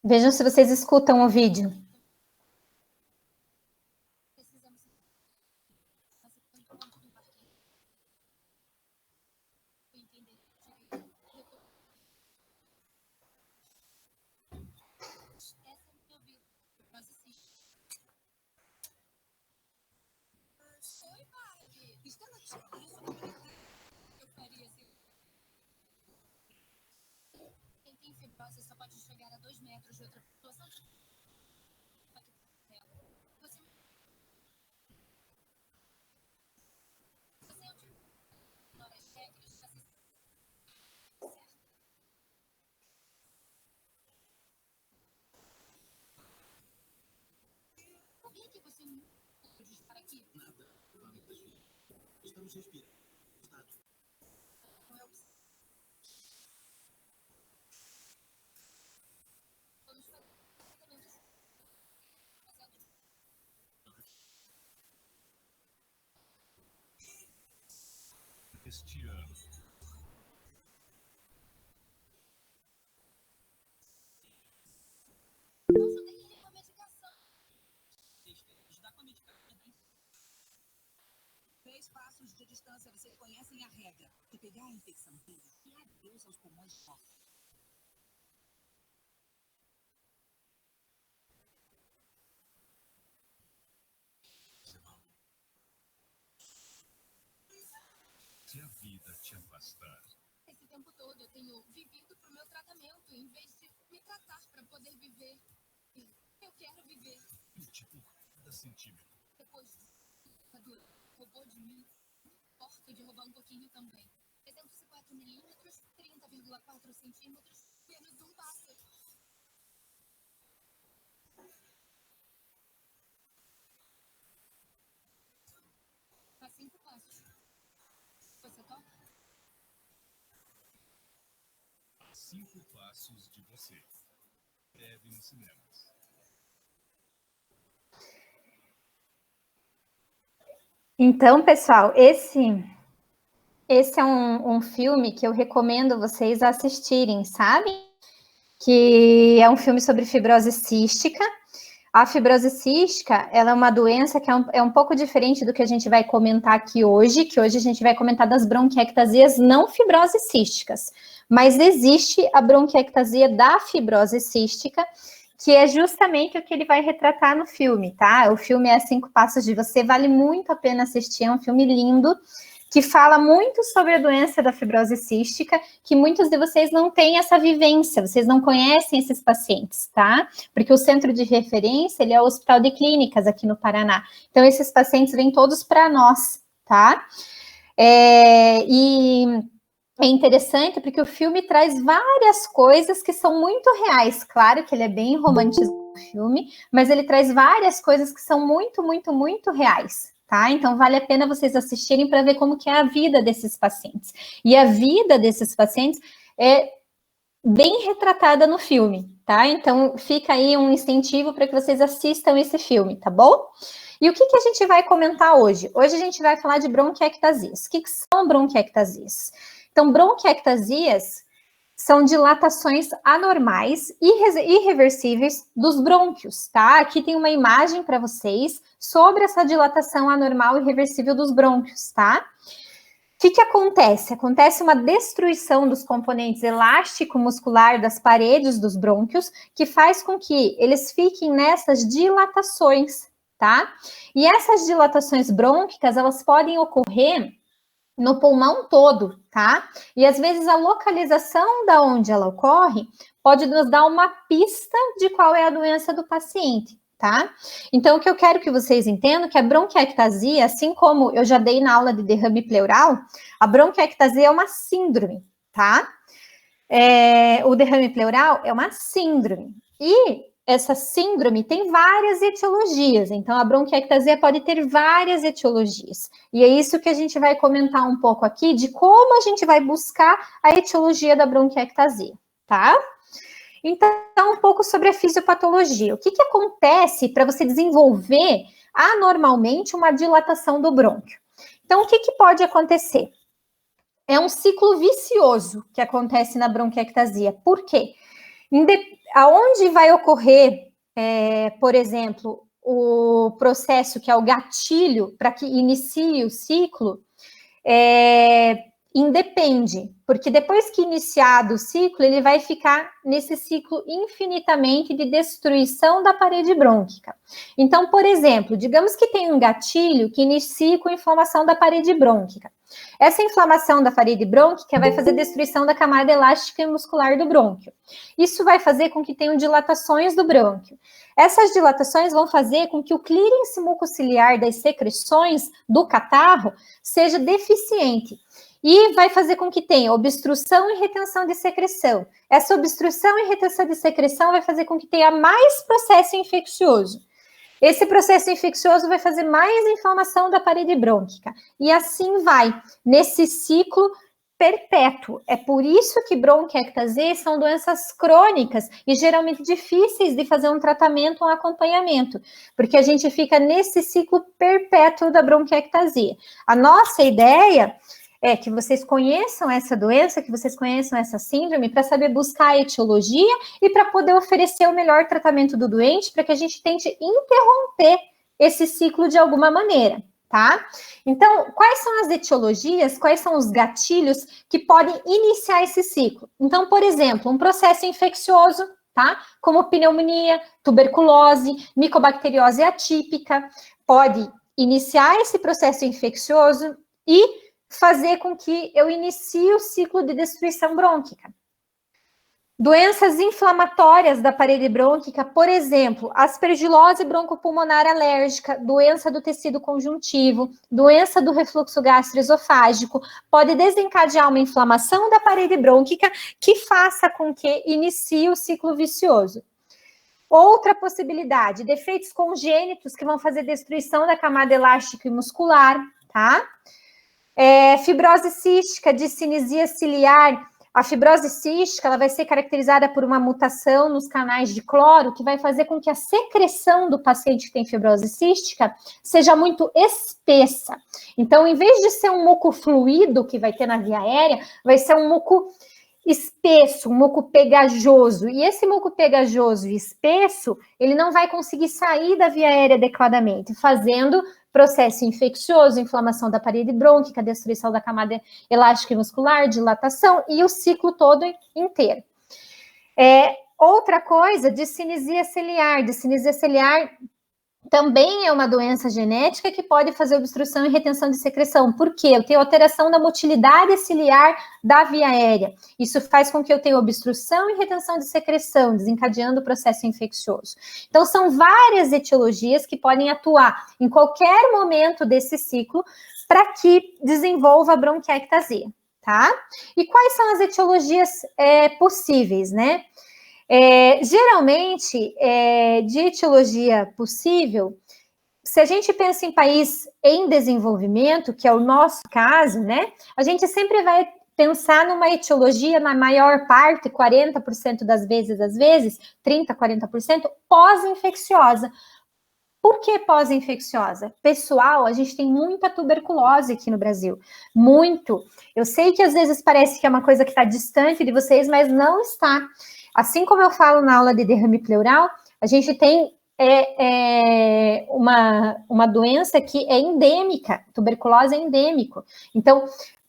Vejam se vocês escutam o vídeo. Este ano. Três passos de distância, vocês conhecem a regra. Se pegar a infecção viva, e adeus aos pulmões fortes. Se a vida te afastar. Esse tempo todo eu tenho vivido pro meu tratamento, em vez de me tratar para poder viver. Eu quero viver. Tipo, cada centímetro. Depois, roubou de mim. Importa de roubar um pouquinho também. 304 milímetros, 30,4 centímetros, menos um passo. A 5 passos. Você toca? 5 passos de você. Breve nos cinemas. Então, pessoal, esse é um filme que eu recomendo vocês assistirem, sabe? Que é um filme sobre fibrose cística. A fibrose cística, ela é uma doença que é um pouco diferente do que a gente vai comentar aqui hoje, que hoje a gente vai comentar das bronquiectasias não fibrose císticas. Mas existe a bronquiectasia da fibrose cística, que é justamente o que ele vai retratar no filme, tá? O filme é 5 Passos de Você, vale muito a pena assistir, é um filme lindo, que fala muito sobre a doença da fibrose cística, que muitos de vocês não têm essa vivência, vocês não conhecem esses pacientes, tá? Porque o centro de referência, ele é o Hospital de Clínicas aqui no Paraná. Então, esses pacientes vêm todos para nós, tá? E é interessante porque o filme traz várias coisas que são muito reais. Claro que ele é bem romantizado no filme, mas ele traz várias coisas que são muito, muito, muito reais. Tá? Então vale a pena vocês assistirem para ver como que é a vida desses pacientes. E a vida desses pacientes é bem retratada no filme, tá? Então fica aí um incentivo para que vocês assistam esse filme, tá bom? E o que a gente vai comentar hoje? Hoje a gente vai falar de bronquiectasias. O que são bronquiectasias? Então, bronquiectasias são dilatações anormais e irreversíveis dos brônquios, tá? Aqui tem uma imagem para vocês sobre essa dilatação anormal e irreversível dos brônquios, tá? O que acontece? Acontece uma destruição dos componentes elástico-muscular das paredes dos brônquios, que faz com que eles fiquem nessas dilatações, tá? E essas dilatações brônquicas, elas podem ocorrer no pulmão todo, tá? E às vezes a localização da onde ela ocorre pode nos dar uma pista de qual é a doença do paciente, tá? Então, o que eu quero que vocês entendam é que a bronquiectasia, assim como eu já dei na aula de derrame pleural, a bronquiectasia é uma síndrome, tá? O derrame pleural é uma síndrome. E essa síndrome tem várias etiologias, então a bronquiectasia pode ter várias etiologias. E é isso que a gente vai comentar um pouco aqui, de como a gente vai buscar a etiologia da bronquiectasia, tá? Então, um pouco sobre a fisiopatologia. O que acontece para você desenvolver anormalmente uma dilatação do brônquio? Então, o que pode acontecer? É um ciclo vicioso que acontece na bronquiectasia. Por quê? Aonde vai ocorrer, por exemplo, o processo que é o gatilho para que inicie o ciclo, independe, porque depois que iniciado o ciclo, ele vai ficar nesse ciclo infinitamente de destruição da parede brônquica. Então, por exemplo, digamos que tem um gatilho que inicia com inflamação da parede brônquica. Essa inflamação da parede brônquica vai fazer destruição da camada elástica e muscular do brônquio. Isso vai fazer com que tenham dilatações do brônquio. Essas dilatações vão fazer com que o clearance mucociliar das secreções do catarro seja deficiente. E vai fazer com que tenha obstrução e retenção de secreção. Essa obstrução e retenção de secreção vai fazer com que tenha mais processo infeccioso. Esse processo infeccioso vai fazer mais inflamação da parede brônquica. E assim vai, nesse ciclo perpétuo. É por isso que bronquiectasia são doenças crônicas e geralmente difíceis de fazer um tratamento, um acompanhamento, porque a gente fica nesse ciclo perpétuo da bronquiectasia. A nossa ideia é que vocês conheçam essa doença, que vocês conheçam essa síndrome, para saber buscar a etiologia e para poder oferecer o melhor tratamento do doente, para que a gente tente interromper esse ciclo de alguma maneira, tá? Então, quais são as etiologias, quais são os gatilhos que podem iniciar esse ciclo? Então, por exemplo, um processo infeccioso, tá? Como pneumonia, tuberculose, micobacteriose atípica, pode iniciar esse processo infeccioso e fazer com que eu inicie o ciclo de destruição brônquica. Doenças inflamatórias da parede brônquica, por exemplo, aspergilose broncopulmonar alérgica, doença do tecido conjuntivo, doença do refluxo gastroesofágico, pode desencadear uma inflamação da parede brônquica que faça com que inicie o ciclo vicioso. Outra possibilidade, defeitos congênitos que vão fazer destruição da camada elástica e muscular, tá? Fibrose cística, discinesia ciliar. A fibrose cística ela vai ser caracterizada por uma mutação nos canais de cloro que vai fazer com que a secreção do paciente que tem fibrose cística seja muito espessa. Então, em vez de ser um muco fluido que vai ter na via aérea, vai ser um muco espesso, um muco pegajoso. E esse muco pegajoso e espesso, ele não vai conseguir sair da via aérea adequadamente, fazendo processo infeccioso, inflamação da parede brônquica, destruição da camada elástica e muscular, dilatação e o ciclo todo inteiro. Outra coisa, discinesia ciliar. Discinesia ciliar também é uma doença genética que pode fazer obstrução e retenção de secreção. Por quê? Eu tenho alteração da motilidade ciliar da via aérea. Isso faz com que eu tenha obstrução e retenção de secreção, desencadeando o processo infeccioso. Então, são várias etiologias que podem atuar em qualquer momento desse ciclo para que desenvolva a bronquiectasia, tá? E quais são as etiologias possíveis, né? Geralmente, de etiologia possível, se a gente pensa em país em desenvolvimento, que é o nosso caso, né? A gente sempre vai pensar numa etiologia, na maior parte, 40% das vezes, às vezes, 30%, 40%, pós-infecciosa. Por que pós-infecciosa? Pessoal, a gente tem muita tuberculose aqui no Brasil. Muito. Eu sei que às vezes parece que é uma coisa que está distante de vocês, mas não está. Assim como eu falo na aula de derrame pleural, a gente tem uma doença que é endêmica, tuberculose é endêmico. Então,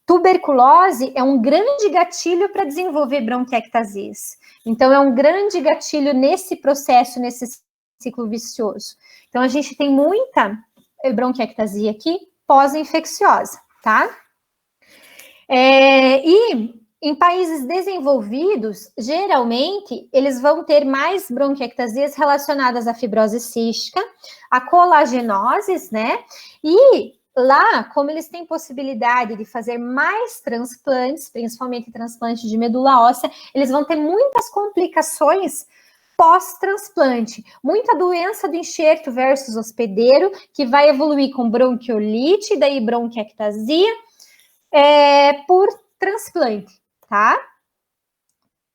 tuberculose é um grande gatilho para desenvolver bronquiectasias. Então, é um grande gatilho nesse processo, nesse ciclo vicioso. Então, a gente tem muita bronquiectasia aqui pós-infecciosa, tá? Em países desenvolvidos, geralmente, eles vão ter mais bronquiectasias relacionadas à fibrose cística, a colagenoses, né? E lá, como eles têm possibilidade de fazer mais transplantes, principalmente transplante de medula óssea, eles vão ter muitas complicações pós-transplante. Muita doença do enxerto versus hospedeiro, que vai evoluir com bronquiolite, daí bronquiectasia, por transplante. Tá?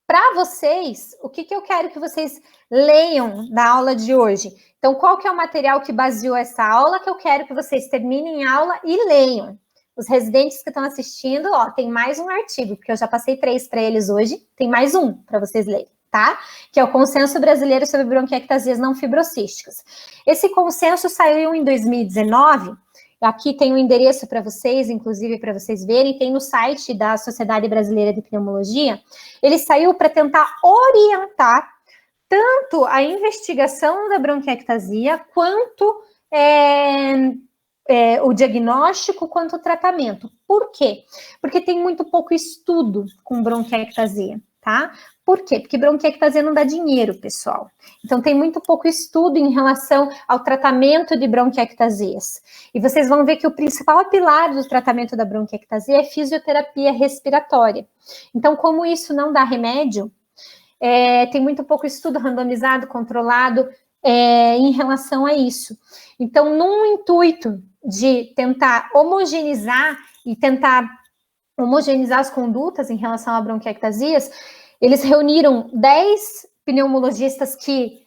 Para vocês, o que eu quero que vocês leiam na aula de hoje? Então, qual que é o material que baseou essa aula que eu quero que vocês terminem a aula e leiam? Os residentes que estão assistindo, ó, tem mais um artigo, porque eu já passei 3 para eles hoje, tem mais um para vocês lerem, tá? Que é o Consenso Brasileiro sobre Bronquiectasias Não Fibrocísticas. Esse consenso saiu em 2019. Aqui tem o endereço para vocês, inclusive para vocês verem, tem no site da Sociedade Brasileira de Pneumologia. Ele saiu para tentar orientar tanto a investigação da bronquiectasia, quanto o diagnóstico, quanto o tratamento. Por quê? Porque tem muito pouco estudo com bronquiectasia, tá? Por quê? Porque bronquiectasia não dá dinheiro, pessoal. Então, tem muito pouco estudo em relação ao tratamento de bronquiectasias. E vocês vão ver que o principal pilar do tratamento da bronquiectasia é fisioterapia respiratória. Então, como isso não dá remédio, tem muito pouco estudo randomizado, controlado, em relação a isso. Então, num intuito de tentar homogeneizar as condutas em relação a bronquiectasias, eles reuniram 10 pneumologistas que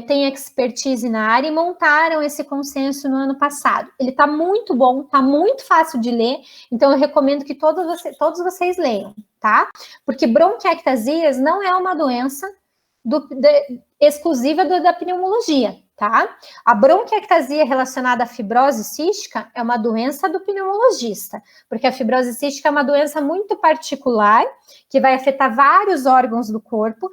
têm expertise na área e montaram esse consenso no ano passado. Ele está muito bom, está muito fácil de ler, então eu recomendo que todos vocês leiam, tá? Porque bronquiectasias não é uma doença exclusiva da pneumologia, tá? A bronquiectasia relacionada à fibrose cística é uma doença do pneumologista, porque a fibrose cística é uma doença muito particular, que vai afetar vários órgãos do corpo,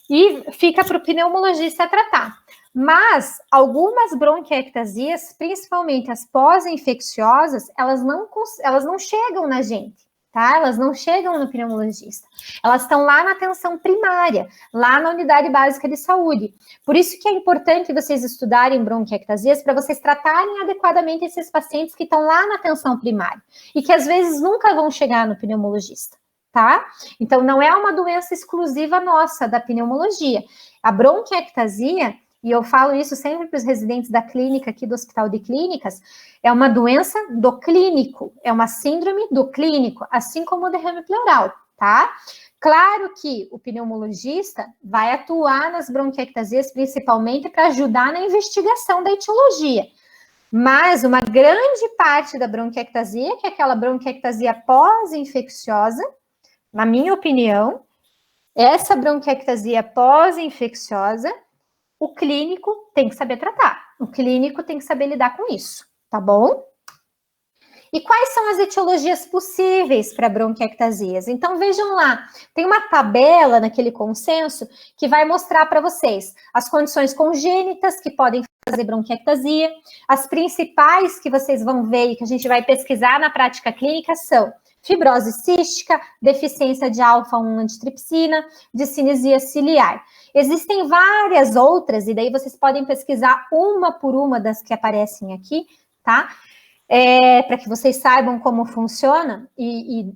e fica para o pneumologista tratar. Mas algumas bronquiectasias, principalmente as pós-infecciosas, elas não chegam na gente, tá? Elas não chegam no pneumologista. Elas estão lá na atenção primária, lá na unidade básica de saúde. Por isso que é importante vocês estudarem bronquiectasias para vocês tratarem adequadamente esses pacientes que estão lá na atenção primária e que às vezes nunca vão chegar no pneumologista, tá? Então, não é uma doença exclusiva nossa, da pneumologia. A bronquiectasia, e eu falo isso sempre para os residentes da clínica aqui do Hospital de Clínicas, é uma doença do clínico, é uma síndrome do clínico, assim como o derrame pleural, tá? Claro que o pneumologista vai atuar nas bronquiectasias principalmente para ajudar na investigação da etiologia, mas uma grande parte da bronquiectasia, que é aquela bronquiectasia pós-infecciosa, na minha opinião, essa bronquiectasia pós-infecciosa, o clínico tem que saber tratar. O clínico tem que saber lidar com isso, tá bom? E quais são as etiologias possíveis para bronquiectasias? Então, vejam lá, tem uma tabela naquele consenso que vai mostrar para vocês as condições congênitas que podem fazer bronquiectasia. As principais que vocês vão ver e que a gente vai pesquisar na prática clínica são fibrose cística, deficiência de alfa-1 antitripsina, discinesia ciliar. Existem várias outras, e daí vocês podem pesquisar uma por uma das que aparecem aqui, tá? Para que vocês saibam como funciona e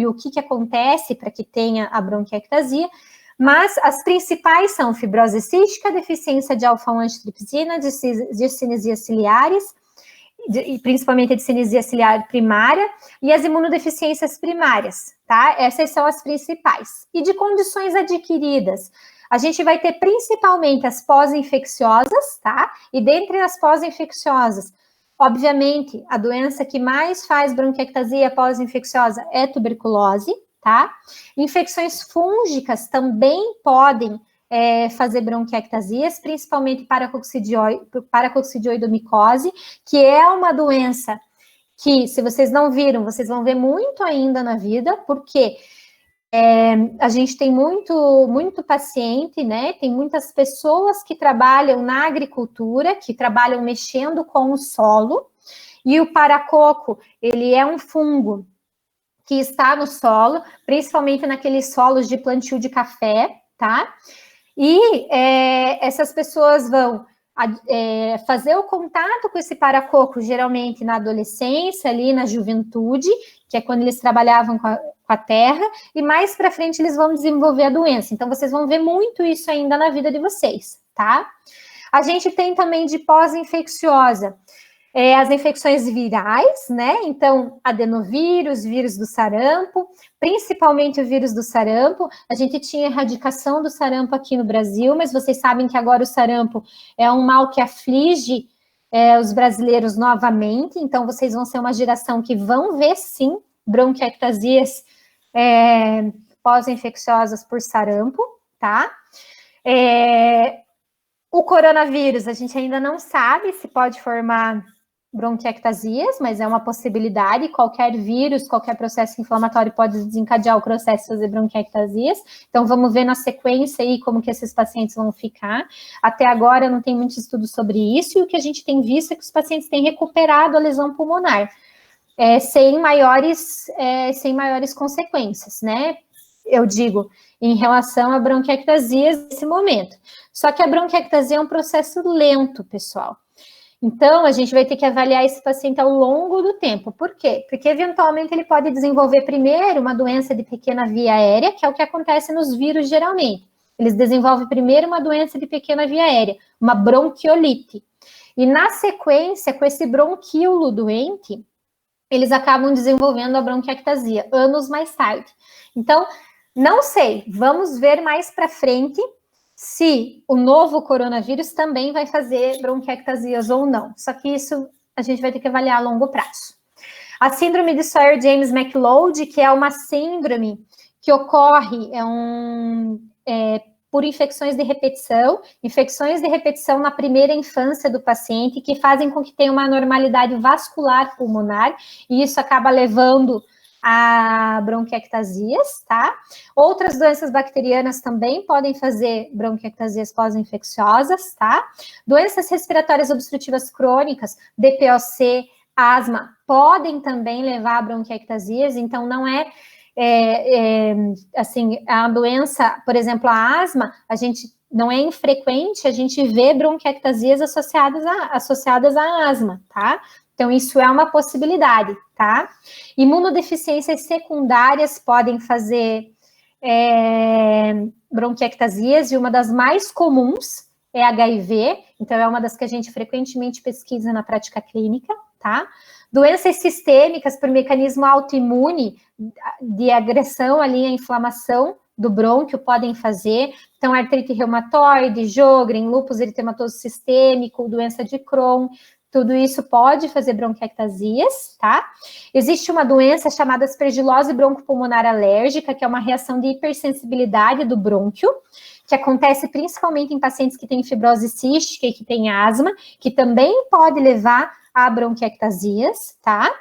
o que acontece para que tenha a bronquiectasia. Mas as principais são fibrose cística, deficiência de alfa-1 antitripsina, discinesia ciliares, e principalmente a discinesia ciliar primária, e as imunodeficiências primárias, tá? Essas são as principais. E de condições adquiridas, a gente vai ter principalmente as pós-infecciosas, tá? E dentre as pós-infecciosas, obviamente, a doença que mais faz bronquiectasia pós-infecciosa é tuberculose, tá? Infecções fúngicas também podem fazer bronquiectasias, principalmente paracoccidioidomicose, que é uma doença que, se vocês não viram, vocês vão ver muito ainda na vida, porque a gente tem muito paciente, né? Tem muitas pessoas que trabalham na agricultura, que trabalham mexendo com o solo, e o paracoco, ele é um fungo que está no solo, principalmente naqueles solos de plantio de café, tá? E essas pessoas vão fazer o contato com esse paracoco, geralmente na adolescência, ali na juventude, que é quando eles trabalhavam com a terra, e mais para frente eles vão desenvolver a doença. Então, vocês vão ver muito isso ainda na vida de vocês, tá? A gente tem também de pós-infecciosa, as infecções virais, né? Então, adenovírus, vírus do sarampo, principalmente o vírus do sarampo. A gente tinha erradicação do sarampo aqui no Brasil, mas vocês sabem que agora o sarampo é um mal que aflige os brasileiros novamente. Então, vocês vão ser uma geração que vão ver, sim, bronquiectasias pós-infecciosas por sarampo, tá? O coronavírus, a gente ainda não sabe se pode formar bronquiectasias, mas é uma possibilidade. Qualquer vírus, qualquer processo inflamatório pode desencadear o processo de fazer bronquiectasias. Então, vamos ver na sequência aí como que esses pacientes vão ficar. Até agora, não tem muito estudo sobre isso, e o que a gente tem visto é que os pacientes têm recuperado a lesão pulmonar, sem maiores consequências, né? Eu digo, em relação a bronquiectasias nesse momento. Só que a bronquiectasia é um processo lento, pessoal. Então, a gente vai ter que avaliar esse paciente ao longo do tempo. Por quê? Porque, eventualmente, ele pode desenvolver primeiro uma doença de pequena via aérea, que é o que acontece nos vírus, geralmente. Eles desenvolvem primeiro uma doença de pequena via aérea, uma bronquiolite. E, na sequência, com esse bronquíolo doente, eles acabam desenvolvendo a bronquiectasia, anos mais tarde. Então, não sei, vamos ver mais para frente se o novo coronavírus também vai fazer bronquiectasias ou não. Só que isso a gente vai ter que avaliar a longo prazo. A síndrome de Swyer-James-McLeod, que é uma síndrome que ocorre por infecções de repetição na primeira infância do paciente, que fazem com que tenha uma anormalidade vascular pulmonar, e isso acaba levando a bronquiectasias, tá? Outras doenças bacterianas também podem fazer bronquiectasias pós-infecciosas, tá? Doenças respiratórias obstrutivas crônicas, DPOC, asma, podem também levar a bronquiectasias, então não assim, a doença, por exemplo, a asma, a gente não é infrequente a gente vê bronquiectasias associadas à asma, tá? Então, isso é uma possibilidade, tá? Imunodeficiências secundárias podem fazer bronquiectasias, e uma das mais comuns é HIV, então é uma das que a gente frequentemente pesquisa na prática clínica, tá? Doenças sistêmicas por mecanismo autoimune, de agressão ali à inflamação do brônquio, podem fazer. Então, artrite reumatoide, Sjögren, lúpus eritematoso sistêmico, doença de Crohn, tudo isso pode fazer bronquiectasias, tá? Existe uma doença chamada aspergilose broncopulmonar alérgica, que é uma reação de hipersensibilidade do brônquio, que acontece principalmente em pacientes que têm fibrose cística e que têm asma, que também pode levar a bronquiectasias, tá?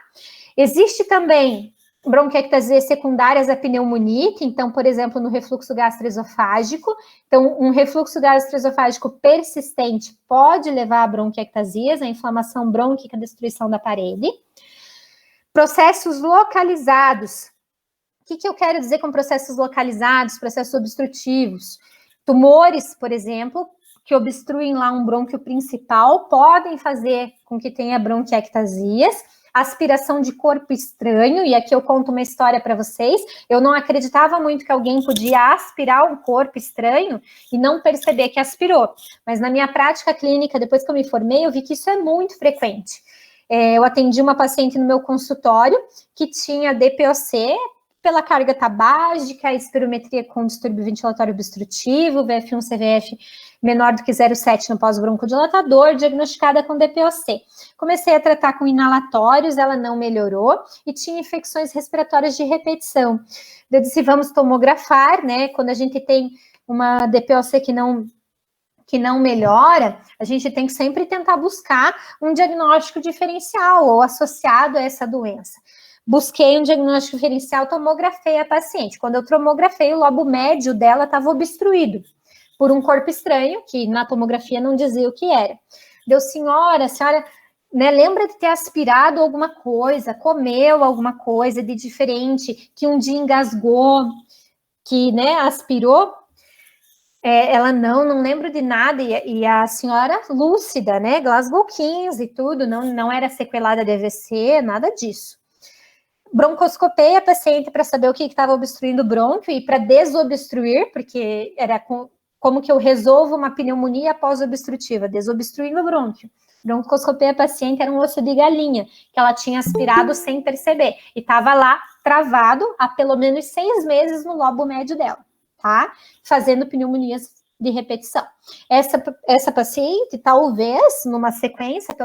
Existe também bronquiectasias secundárias à pneumonite, então, por exemplo, no refluxo gastroesofágico. Então, um refluxo gastroesofágico persistente pode levar a bronquiectasias, a inflamação brônquica, a destruição da parede. Processos localizados. O que eu quero dizer com processos localizados, processos obstrutivos? Tumores, por exemplo, que obstruem lá um brônquio principal, podem fazer com que tenha bronquiectasias. Aspiração de corpo estranho, e aqui eu conto uma história para vocês. Eu não acreditava muito que alguém podia aspirar um corpo estranho e não perceber que aspirou. Mas na minha prática clínica, depois que eu me formei, eu vi que isso é muito frequente. Eu atendi uma paciente no meu consultório que tinha DPOC pela carga tabágica, espirometria com distúrbio ventilatório obstrutivo, VF1-CVF menor do que 0,7 no pós-broncodilatador, diagnosticada com DPOC. Comecei a tratar com inalatórios, ela não melhorou, e tinha infecções respiratórias de repetição. Eu disse, vamos tomografar, né? Quando a gente tem uma DPOC que não melhora, a gente tem que sempre tentar buscar um diagnóstico diferencial ou associado a essa doença. Busquei um diagnóstico diferencial, tomografei a paciente. Quando eu tomografei, o lobo médio dela estava obstruído por um corpo estranho, que na tomografia não dizia o que era. Deu, a senhora, né, lembra de ter aspirado alguma coisa, comeu alguma coisa de diferente, que um dia engasgou, que, né, aspirou? Ela, não lembro de nada, e a senhora lúcida, né, Glasgow 15 e tudo, não era sequelada de AVC, nada disso. Broncoscopei a paciente para saber o que estava obstruindo o brônquio e para desobstruir, porque era como que eu resolvo uma pneumonia pós-obstrutiva, desobstruindo o brônquio. Broncoscopei a paciente, era um osso de galinha, que ela tinha aspirado sem perceber, e estava lá travado há pelo menos 6 meses no lobo médio dela, tá? Fazendo pneumonias de repetição. Essa paciente, talvez, numa sequência,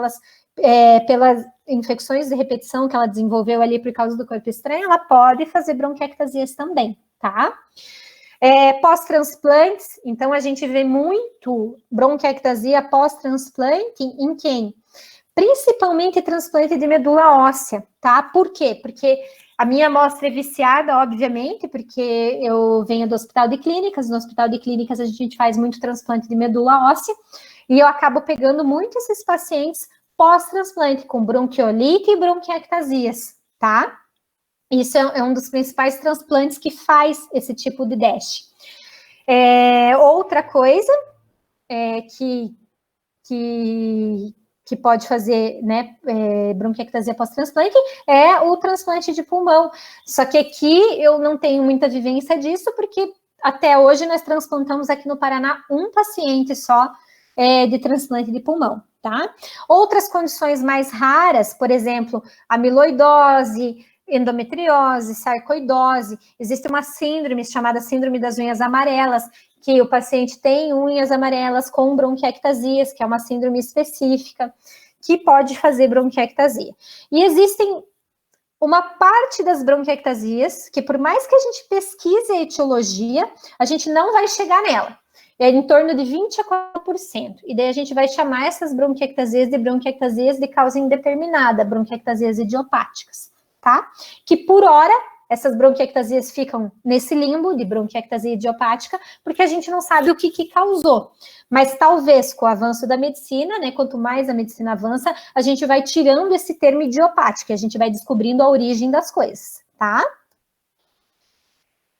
pelas infecções de repetição que ela desenvolveu ali por causa do corpo estranho, ela pode fazer bronquiectasias também, tá? Pós-transplantes, então a gente vê muito bronquiectasia pós-transplante em quem? Principalmente transplante de medula óssea, tá? Por quê? Porque a minha amostra é viciada, obviamente, porque eu venho do hospital de clínicas, no hospital de clínicas a gente faz muito transplante de medula óssea, e eu acabo pegando muito esses pacientes pós-transplante, com bronquiolite e bronquiectasias, tá? Isso é um dos principais transplantes que faz esse tipo de DASH. Outra coisa que pode fazer, né, bronquiectasia pós-transplante é o transplante de pulmão. Só que aqui eu não tenho muita vivência disso, porque até hoje nós transplantamos aqui no Paraná um paciente só de transplante de pulmão, tá? Outras condições mais raras, por exemplo, amiloidose, endometriose, sarcoidose, existe uma síndrome chamada síndrome das unhas amarelas, que o paciente tem unhas amarelas com bronquiectasias, que é uma síndrome específica, que pode fazer bronquiectasia. E existem uma parte das bronquiectasias, que por mais que a gente pesquise a etiologia, a gente não vai chegar nela. É em torno de 20% a 40%. E daí a gente vai chamar essas bronquiectasias de causa indeterminada, bronquiectasias idiopáticas, tá? Que por hora, essas bronquiectasias ficam nesse limbo de bronquiectasia idiopática, porque a gente não sabe o que causou. Mas talvez com o avanço da medicina, né, quanto mais a medicina avança, a gente vai tirando esse termo idiopático, a gente vai descobrindo a origem das coisas, tá?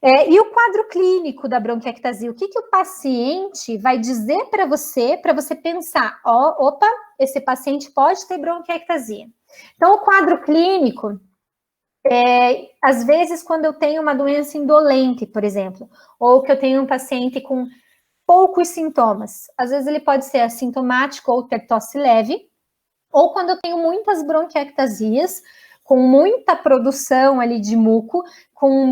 E o quadro clínico da bronquiectasia? O que o paciente vai dizer para você pensar, opa, esse paciente pode ter bronquiectasia. Então, o quadro clínico, às vezes, quando eu tenho uma doença indolente, por exemplo, ou que eu tenho um paciente com poucos sintomas, às vezes ele pode ser assintomático ou ter tosse leve, ou quando eu tenho muitas bronquiectasias, com muita produção ali de muco, com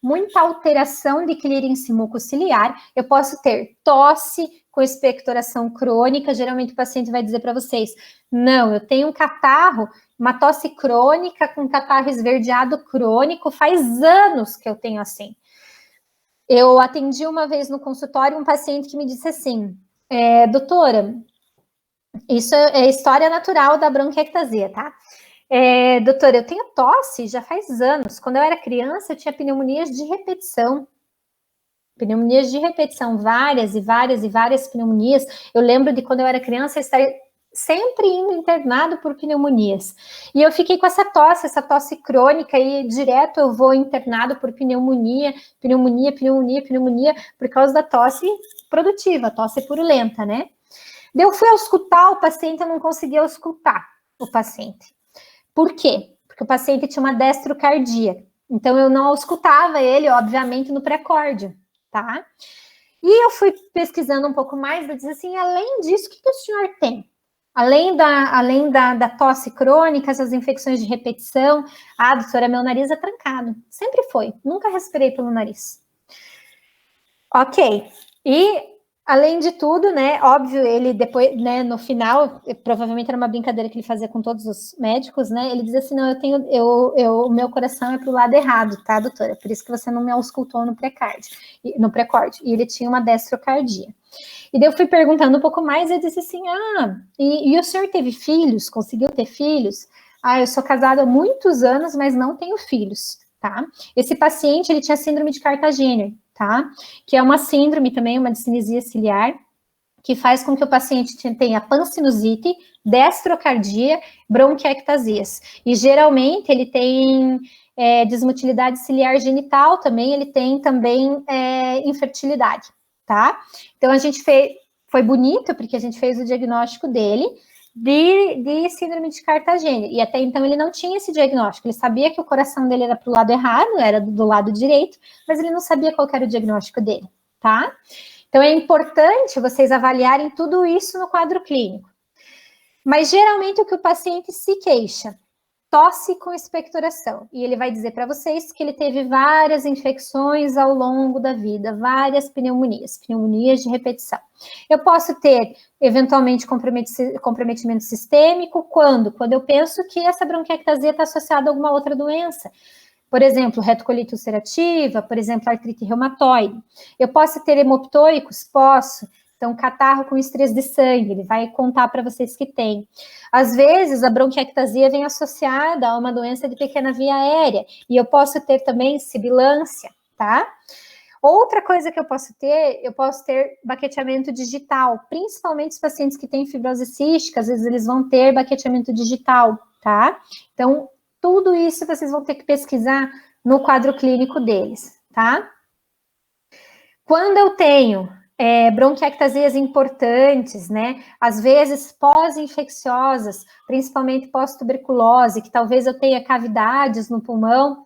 muita alteração de clearance mucociliar, eu posso ter tosse com expectoração crônica. Geralmente o paciente vai dizer para vocês, não, eu tenho um catarro, uma tosse crônica com catarro esverdeado crônico, faz anos que eu tenho assim. Eu atendi uma vez no consultório um paciente que me disse assim, doutora, isso é história natural da bronquiectasia, tá? Doutora, eu tenho tosse já faz anos. Quando eu era criança, eu tinha pneumonias de repetição. Pneumonias de repetição, várias e várias e várias pneumonias. Eu lembro de quando eu era criança, estar sempre indo internado por pneumonias. E eu fiquei com essa tosse crônica, e direto eu vou internado por pneumonia, por causa da tosse produtiva, tosse purulenta, né? Daí eu fui auscultar o paciente, eu não conseguia auscultar o paciente. Por quê? Porque o paciente tinha uma destrocardia. Então, eu não auscultava ele, obviamente, no pré-córdio, tá? E eu fui pesquisando um pouco mais, eu disse assim, além disso, o que o senhor tem? Além da tosse crônica, essas infecções de repetição, doutora, meu nariz é trancado. Sempre foi, nunca respirei pelo nariz. Ok, e além de tudo, né, óbvio, ele depois, né, no final, provavelmente era uma brincadeira que ele fazia com todos os médicos, né, ele dizia assim, não, o meu coração é pro lado errado, tá, doutora? Por isso que você não me auscultou no pré-córdio. E ele tinha uma destrocardia. E daí eu fui perguntando um pouco mais, e ele disse assim, e o senhor teve filhos? Conseguiu ter filhos? Eu sou casada há muitos anos, mas não tenho filhos, tá? Esse paciente, ele tinha síndrome de Cartagena, tá? Que é uma síndrome também, uma discinesia ciliar, que faz com que o paciente tenha pansinusite, destrocardia, bronquiectasias. E geralmente ele tem desmotilidade ciliar genital também, ele tem também infertilidade, tá? Então a gente foi bonito, porque a gente fez o diagnóstico dele, de síndrome de Cartagena, e até então ele não tinha esse diagnóstico, ele sabia que o coração dele era para o lado errado, era do lado direito, mas ele não sabia qual era o diagnóstico dele, tá? Então é importante vocês avaliarem tudo isso no quadro clínico. Mas geralmente o que o paciente se queixa, tosse com expectoração, e ele vai dizer para vocês que ele teve várias infecções ao longo da vida, várias pneumonias de repetição. Eu posso ter, eventualmente, comprometimento sistêmico, quando eu penso que essa bronquiectasia está associada a alguma outra doença. Por exemplo, retocolite ulcerativa, por exemplo, artrite reumatoide. Eu posso ter hemoptoicos? Posso. Então, catarro com estresse de sangue, ele vai contar para vocês que tem. Às vezes, a bronquiectasia vem associada a uma doença de pequena via aérea, e eu posso ter também sibilância, tá? Outra coisa que eu posso ter baqueteamento digital, principalmente os pacientes que têm fibrose cística, às vezes eles vão ter baqueteamento digital, tá? Então, tudo isso vocês vão ter que pesquisar no quadro clínico deles, tá? Quando eu tenho bronquiectasias importantes, né? Às vezes pós-infecciosas, principalmente pós-tuberculose, que talvez eu tenha cavidades no pulmão,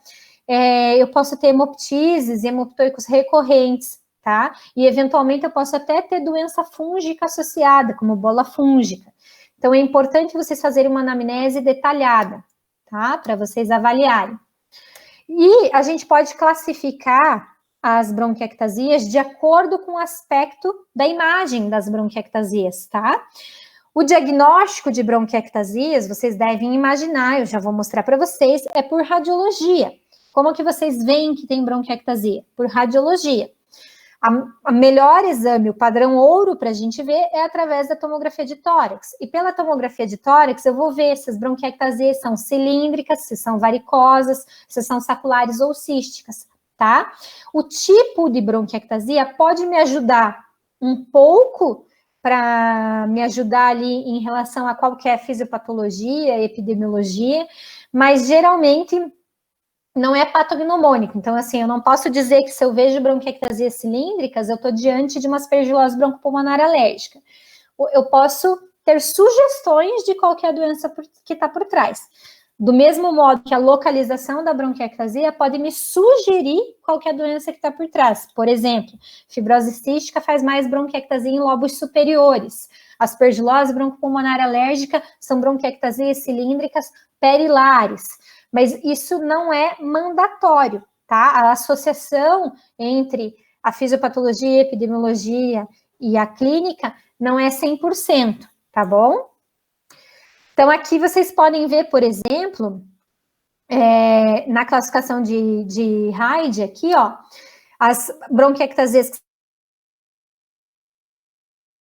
eu posso ter hemoptises e hemoptoicos recorrentes, tá? E eventualmente eu posso até ter doença fúngica associada, como bola fúngica. Então é importante vocês fazerem uma anamnese detalhada, tá? Para vocês avaliarem. E a gente pode classificar as bronquiectasias de acordo com o aspecto da imagem das bronquiectasias, tá? O diagnóstico de bronquiectasias, vocês devem imaginar, eu já vou mostrar para vocês, é por radiologia. Como que vocês veem que tem bronquiectasia? Por radiologia. O melhor exame, o padrão ouro para a gente ver é através da tomografia de tórax. E pela tomografia de tórax, eu vou ver se as bronquiectasias são cilíndricas, se são varicosas, se são saculares ou císticas, tá? O tipo de bronquiectasia pode me ajudar um pouco para me ajudar ali em relação a qualquer fisiopatologia, epidemiologia, mas geralmente não é patognomônico. Então, assim, eu não posso dizer que se eu vejo bronquiectasias cilíndricas, eu estou diante de uma aspergilose broncopulmonar alérgica. Eu posso ter sugestões de qualquer doença que está por trás. Do mesmo modo que a localização da bronquiectasia pode me sugerir qualquer doença que está por trás. Por exemplo, fibrose cística faz mais bronquiectasia em lobos superiores. Aspergilose broncopulmonar alérgica são bronquiectasias cilíndricas perilares. Mas isso não é mandatório, tá? A associação entre a fisiopatologia, a epidemiologia e a clínica não é 100%, tá bom? Então, aqui vocês podem ver, por exemplo, na classificação de Hyde, aqui, ó, as bronquiectasias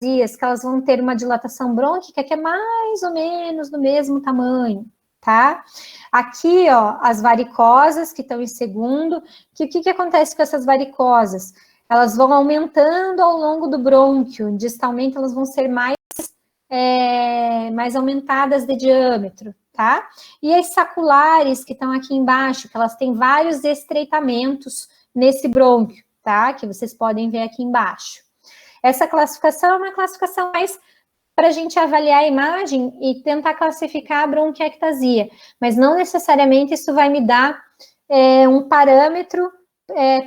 que elas vão ter uma dilatação brônquica que é mais ou menos do mesmo tamanho, tá? Aqui, ó, as varicosas que estão em segundo, que o que acontece com essas varicosas? Elas vão aumentando ao longo do brônquio, distalmente elas vão ser mais aumentadas de diâmetro, tá? E as saculares que estão aqui embaixo, que elas têm vários estreitamentos nesse brônquio, tá? Que vocês podem ver aqui embaixo. Essa classificação é uma classificação mais para a gente avaliar a imagem e tentar classificar a bronquiectasia, mas não necessariamente isso vai me dar um parâmetro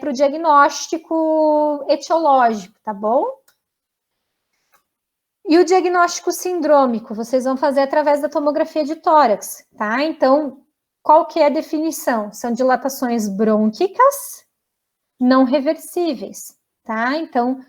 para o diagnóstico etiológico, tá bom? E o diagnóstico sindrômico, vocês vão fazer através da tomografia de tórax, tá? Então, qual que é a definição? São dilatações brônquicas não reversíveis, tá? Então,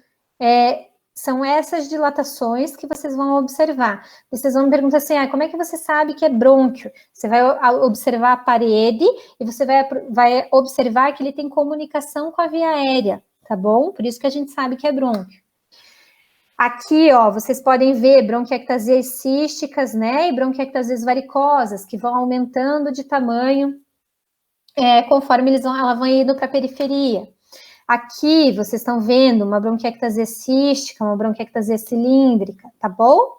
são essas dilatações que vocês vão observar. Vocês vão me perguntar assim, como é que você sabe que é brônquio? Você vai observar a parede e você vai observar que ele tem comunicação com a via aérea, tá bom? Por isso que a gente sabe que é brônquio. Aqui, ó, vocês podem ver bronquiectasias císticas, né, e bronquiectasias varicosas, que vão aumentando de tamanho conforme elas vão indo para a periferia. Aqui, vocês estão vendo uma bronquiectasia cística, uma bronquiectasia cilíndrica, tá bom?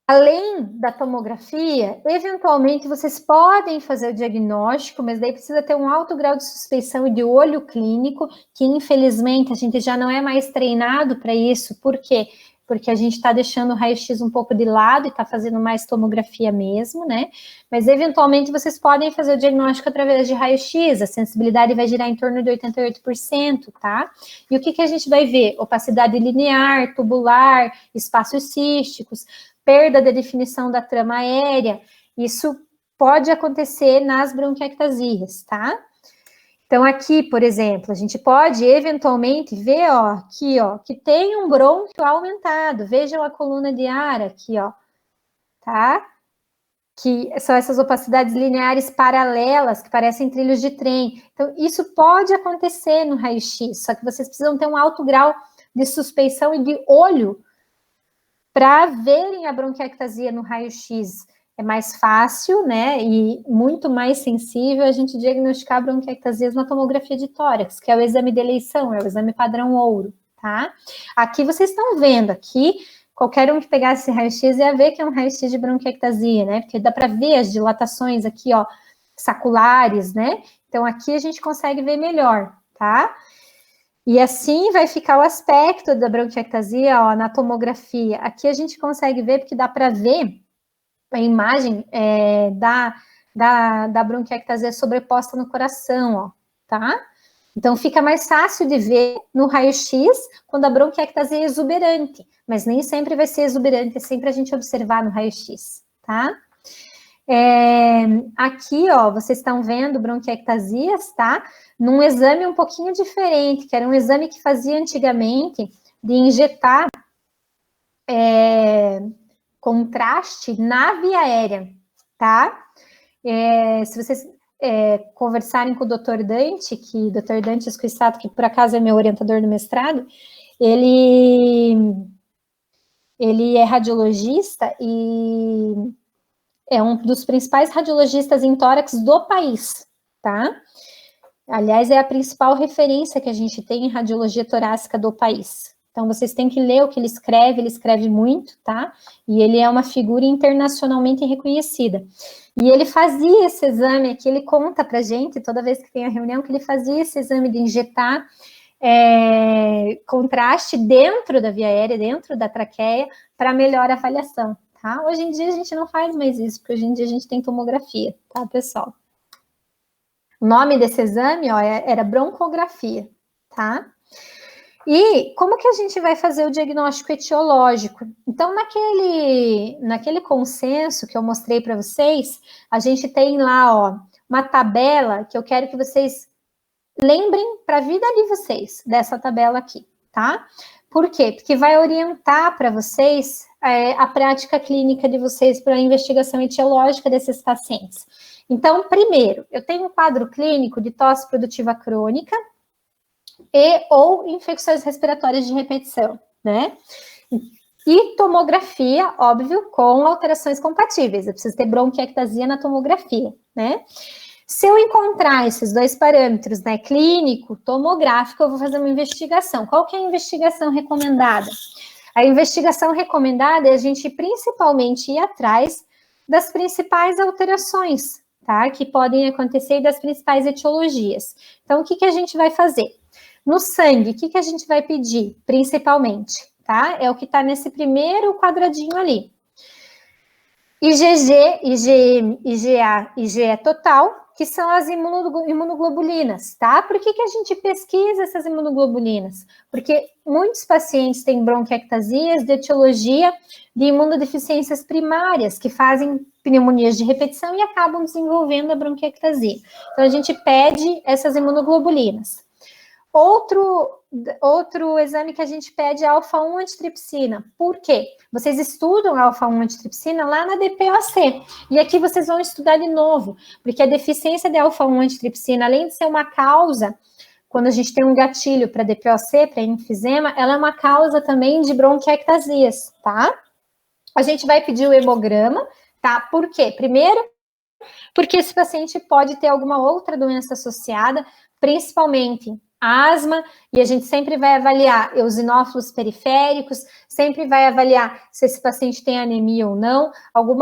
Além da tomografia, eventualmente vocês podem fazer o diagnóstico, mas daí precisa ter um alto grau de suspeição e de olho clínico, que infelizmente a gente já não é mais treinado para isso. Por quê? Porque a gente está deixando o raio-x um pouco de lado e está fazendo mais tomografia mesmo, né? Mas eventualmente vocês podem fazer o diagnóstico através de raio-x, a sensibilidade vai girar em torno de 88%, tá? E o que a gente vai ver? Opacidade linear, tubular, espaços císticos, perda da definição da trama aérea, isso pode acontecer nas bronquiectasias, tá? Então, aqui, por exemplo, a gente pode eventualmente ver, ó, aqui, ó, que tem um brônquio aumentado. Vejam a coluna de ar aqui, ó, tá? que são essas opacidades lineares paralelas, que parecem trilhos de trem. Então, isso pode acontecer no raio-x, só que vocês precisam ter um alto grau de suspeição e de olho para verem a bronquiectasia no raio-x. É mais fácil, né, e muito mais sensível a gente diagnosticar bronquiectasias na tomografia de tórax, que é o exame de eleição, é o exame padrão ouro, tá? Aqui vocês estão vendo, aqui, qualquer um que pegasse esse raio-x ia ver que é um raio-x de bronquiectasia, né, porque dá para ver as dilatações aqui, ó, saculares, né? Então, aqui a gente consegue ver melhor, tá? E assim vai ficar o aspecto da bronquiectasia, ó, na tomografia. Aqui a gente consegue ver, porque dá para ver a imagem da bronquiectasia sobreposta no coração, ó, tá? Então, fica mais fácil de ver no raio-x quando a bronquiectasia é exuberante, mas nem sempre vai ser exuberante, é sempre a gente observar no raio-x, tá? Aqui, ó, vocês estão vendo bronquiectasias, tá? Num exame um pouquinho diferente, que era um exame que fazia antigamente de injetar contraste na via aérea, tá? Se vocês conversarem com o Dr. Dante, que Dr. Dante Esquissato, que por acaso é meu orientador do mestrado, ele é radiologista e é um dos principais radiologistas em tórax do país, tá? Aliás, é a principal referência que a gente tem em radiologia torácica do país. Então, vocês têm que ler o que ele escreve muito, tá? E ele é uma figura internacionalmente reconhecida. E ele fazia esse exame aqui, ele conta pra gente, toda vez que tem a reunião, que ele fazia esse exame de injetar contraste dentro da via aérea, dentro da traqueia, para melhor avaliação, tá? Hoje em dia a gente não faz mais isso, porque hoje em dia a gente tem tomografia, tá, pessoal? O nome desse exame, ó, era broncografia, tá? E como que a gente vai fazer o diagnóstico etiológico? Então, naquele consenso que eu mostrei para vocês, a gente tem lá, ó, uma tabela que eu quero que vocês lembrem para a vida de vocês, dessa tabela aqui, tá? Por quê? Porque vai orientar para vocês a prática clínica de vocês para a investigação etiológica desses pacientes. Então, primeiro, eu tenho um quadro clínico de tosse produtiva crônica, ou infecções respiratórias de repetição, né? E tomografia, óbvio, com alterações compatíveis. Eu preciso ter bronquiectasia na tomografia, né? Se eu encontrar esses dois parâmetros, né, clínico, tomográfico, eu vou fazer uma investigação. Qual que é a investigação recomendada? A investigação recomendada é a gente principalmente ir atrás das principais alterações, tá? Que podem acontecer e das principais etiologias. Então, o que a gente vai fazer? No sangue, o que a gente vai pedir, principalmente, tá? É o que está nesse primeiro quadradinho ali. IgG, IgM, IgA, IgE total, que são as imunoglobulinas, tá? Por que a gente pesquisa essas imunoglobulinas? Porque muitos pacientes têm bronquiectasias de etiologia de imunodeficiências primárias, que fazem pneumonias de repetição e acabam desenvolvendo a bronquiectasia. Então, a gente pede essas imunoglobulinas. Outro exame que a gente pede é alfa-1 antitripsina. Por quê? Vocês estudam alfa-1 antitripsina lá na DPOC. E aqui vocês vão estudar de novo, porque a deficiência de alfa-1 antitripsina, além de ser uma causa, quando a gente tem um gatilho para DPOC, para enfisema, ela é uma causa também de bronquiectasias, tá? A gente vai pedir o hemograma, tá? Por quê? Primeiro, porque esse paciente pode ter alguma outra doença associada, principalmente asma, e a gente sempre vai avaliar eosinófilos periféricos, sempre vai avaliar se esse paciente tem anemia ou não, algum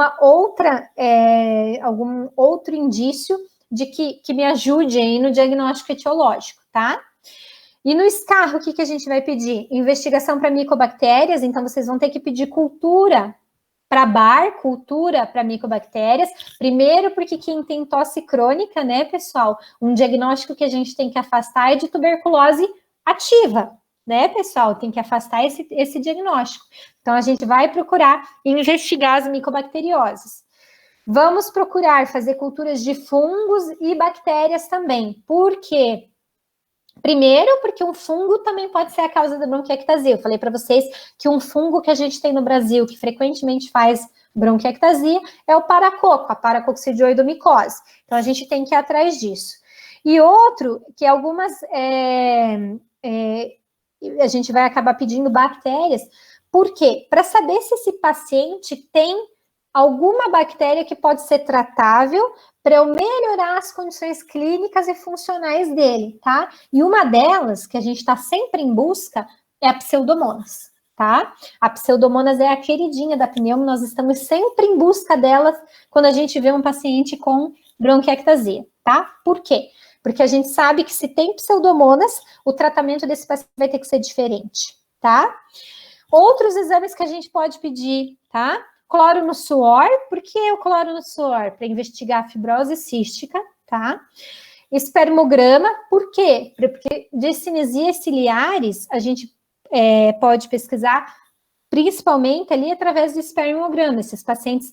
outro indício de que me ajude aí no diagnóstico etiológico, tá? E no escarro, o que a gente vai pedir? Investigação para micobactérias, então vocês vão ter que pedir cultura para bar, cultura para micobactérias, primeiro porque quem tem tosse crônica, né, pessoal, um diagnóstico que a gente tem que afastar é de tuberculose ativa, né, pessoal, tem que afastar esse diagnóstico. Então, a gente vai procurar investigar as micobacterioses. Vamos procurar fazer culturas de fungos e bactérias também, por quê? Primeiro, porque um fungo também pode ser a causa da bronquiectasia. Eu falei para vocês que um fungo que a gente tem no Brasil, que frequentemente faz bronquiectasia, é o paracoco, a paracoccidioidomicose. Então, a gente tem que ir atrás disso. E outro, que algumas, a gente vai acabar pedindo bactérias. Por quê? Para saber se esse paciente tem alguma bactéria que pode ser tratável para eu melhorar as condições clínicas e funcionais dele, tá? E uma delas, que a gente está sempre em busca, é a Pseudomonas, tá? A Pseudomonas é a queridinha da pneumo, nós estamos sempre em busca delas quando a gente vê um paciente com bronquiectasia, tá? Por quê? Porque a gente sabe que se tem Pseudomonas, o tratamento desse paciente vai ter que ser diferente, tá? Outros exames que a gente pode pedir, tá? Cloro no suor, por que o cloro no suor? Para investigar a fibrose cística, tá? Espermograma, por quê? Porque discinesias ciliares, a gente pode pesquisar principalmente ali através do espermograma. Esses pacientes,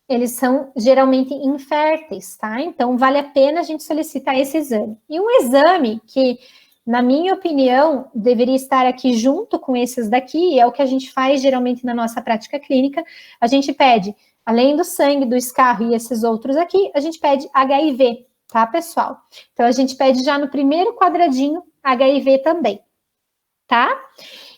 eles são geralmente inférteis, tá? Então, vale a pena a gente solicitar esse exame. E um exame que, na minha opinião, deveria estar aqui junto com esses daqui, é o que a gente faz geralmente na nossa prática clínica, a gente pede, além do sangue, do escarro e esses outros aqui, a gente pede HIV, tá, pessoal? Então, a gente pede já no primeiro quadradinho HIV também, tá?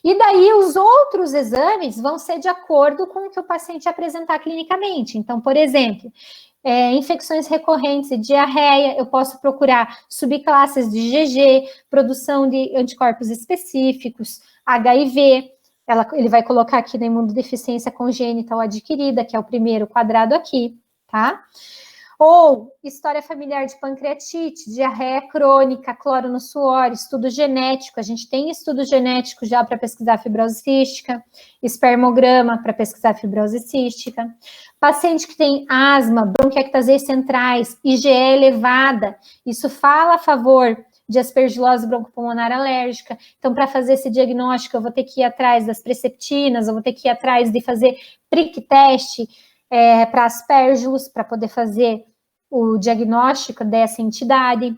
E daí, os outros exames vão ser de acordo com o que o paciente apresentar clinicamente. Então, por exemplo, infecções recorrentes e diarreia, eu posso procurar subclasses de GG, produção de anticorpos específicos, HIV, ele vai colocar aqui na imunodeficiência congênita ou adquirida, que é o primeiro quadrado aqui, tá? Ou história familiar de pancreatite, diarreia crônica, cloro no suor, estudo genético. A gente tem estudo genético já para pesquisar fibrose cística, espermograma para pesquisar fibrose cística. Paciente que tem asma, bronquiectasias centrais, IgE elevada, isso fala a favor de aspergilose broncopulmonar alérgica. Então, para fazer esse diagnóstico, eu vou ter que ir atrás das preceptinas, eu vou ter que ir atrás de fazer prick teste para aspergilos, para poder fazer o diagnóstico dessa entidade.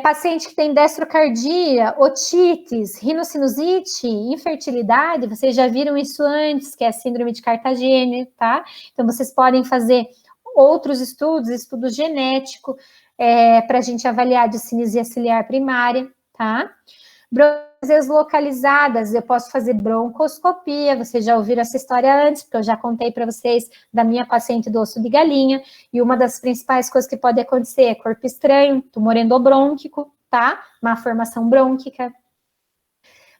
Paciente que tem destrocardia, otites, rinocinusite, infertilidade, vocês já viram isso antes, que é a síndrome de Cartagena, tá? Então, vocês podem fazer outros estudos, estudo genético, para a gente avaliar a discinesia ciliar primária, tá? Bronquiectasias localizadas, eu posso fazer broncoscopia, vocês já ouviram essa história antes, porque eu já contei para vocês da minha paciente do osso de galinha, e uma das principais coisas que pode acontecer é corpo estranho, tumor endobrônquico, tá? Má formação brônquica.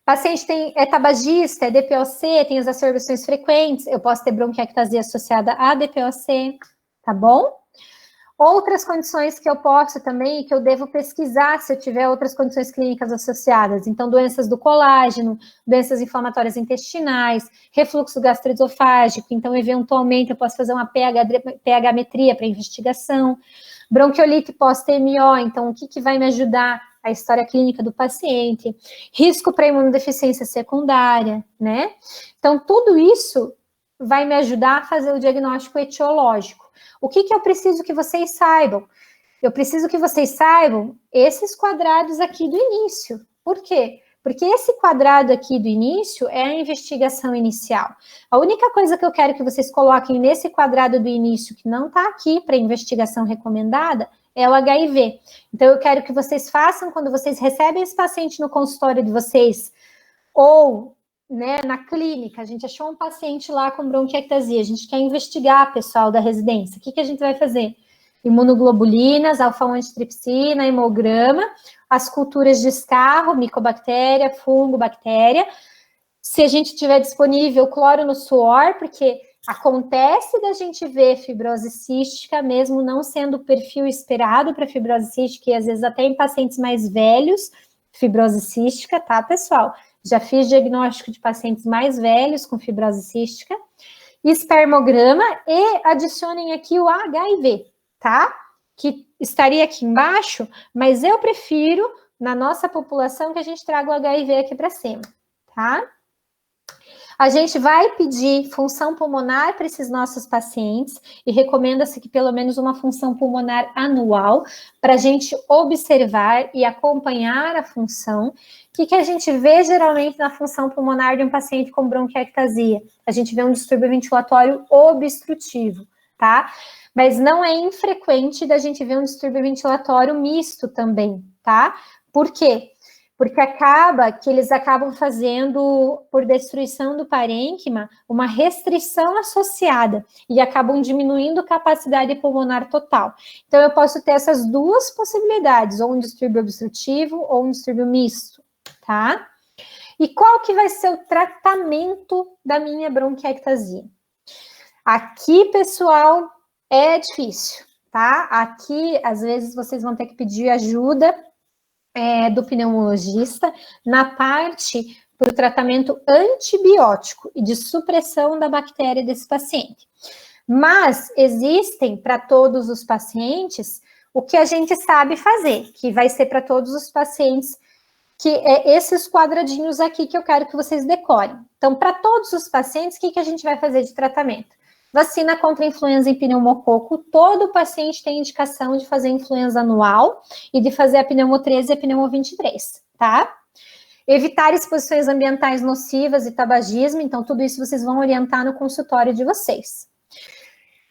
Paciente é tabagista, é DPOC, tem exacerbações frequentes, eu posso ter bronquiectasia associada a DPOC, tá bom? Outras condições que eu posso também, que eu devo pesquisar se eu tiver outras condições clínicas associadas. Então, doenças do colágeno, doenças inflamatórias intestinais, refluxo gastroesofágico. Então, eventualmente, eu posso fazer uma pH-metria para investigação. Bronquiolite pós-TMO, então, o que vai me ajudar? A história clínica do paciente. Risco para imunodeficiência secundária, né? Então, tudo isso vai me ajudar a fazer o diagnóstico etiológico. O que eu preciso que vocês saibam? Eu preciso que vocês saibam esses quadrados aqui do início. Por quê? Porque esse quadrado aqui do início é a investigação inicial. A única coisa que eu quero que vocês coloquem nesse quadrado do início, que não está aqui para investigação recomendada, é o HIV. Então, eu quero que vocês façam, quando vocês recebem esse paciente no consultório de vocês, ou na clínica, a gente achou um paciente lá com bronquiectasia, a gente quer investigar, pessoal da residência, o que a gente vai fazer? Imunoglobulinas, alfa-1-antitripsina, hemograma, as culturas de escarro, micobactéria, fungo, bactéria. Se a gente tiver disponível cloro no suor, porque acontece da gente ver fibrose cística, mesmo não sendo o perfil esperado para fibrose cística, e às vezes até em pacientes mais velhos, fibrose cística, tá, pessoal? Já fiz diagnóstico de pacientes mais velhos com fibrose cística, espermograma, e adicionem aqui o HIV, tá? Que estaria aqui embaixo, mas eu prefiro, na nossa população, que a gente traga o HIV aqui para cima, tá? A gente vai pedir função pulmonar para esses nossos pacientes e recomenda-se que pelo menos uma função pulmonar anual para a gente observar e acompanhar a função. O que a gente vê geralmente na função pulmonar de um paciente com bronquiectasia? A gente vê um distúrbio ventilatório obstrutivo, tá? Mas não é infrequente da gente ver um distúrbio ventilatório misto também, tá? Por quê? Porque acaba que eles acabam fazendo, por destruição do parênquima, uma restrição associada e acabam diminuindo a capacidade pulmonar total. Então, eu posso ter essas duas possibilidades, ou um distúrbio obstrutivo ou um distúrbio misto, tá? E qual que vai ser o tratamento da minha bronquiectasia? Aqui, pessoal, é difícil, tá? Aqui, às vezes, vocês vão ter que pedir ajuda do pneumologista na parte para o tratamento antibiótico e de supressão da bactéria desse paciente. Mas existem para todos os pacientes o que a gente sabe fazer, que vai ser para todos os pacientes, que é esses quadradinhos aqui que eu quero que vocês decorem. Então, para todos os pacientes, o que a gente vai fazer de tratamento? Vacina contra influenza em pneumococo, todo paciente tem indicação de fazer influenza anual e de fazer a pneumo 13 e a pneumo 23, tá? Evitar exposições ambientais nocivas e tabagismo, então tudo isso vocês vão orientar no consultório de vocês.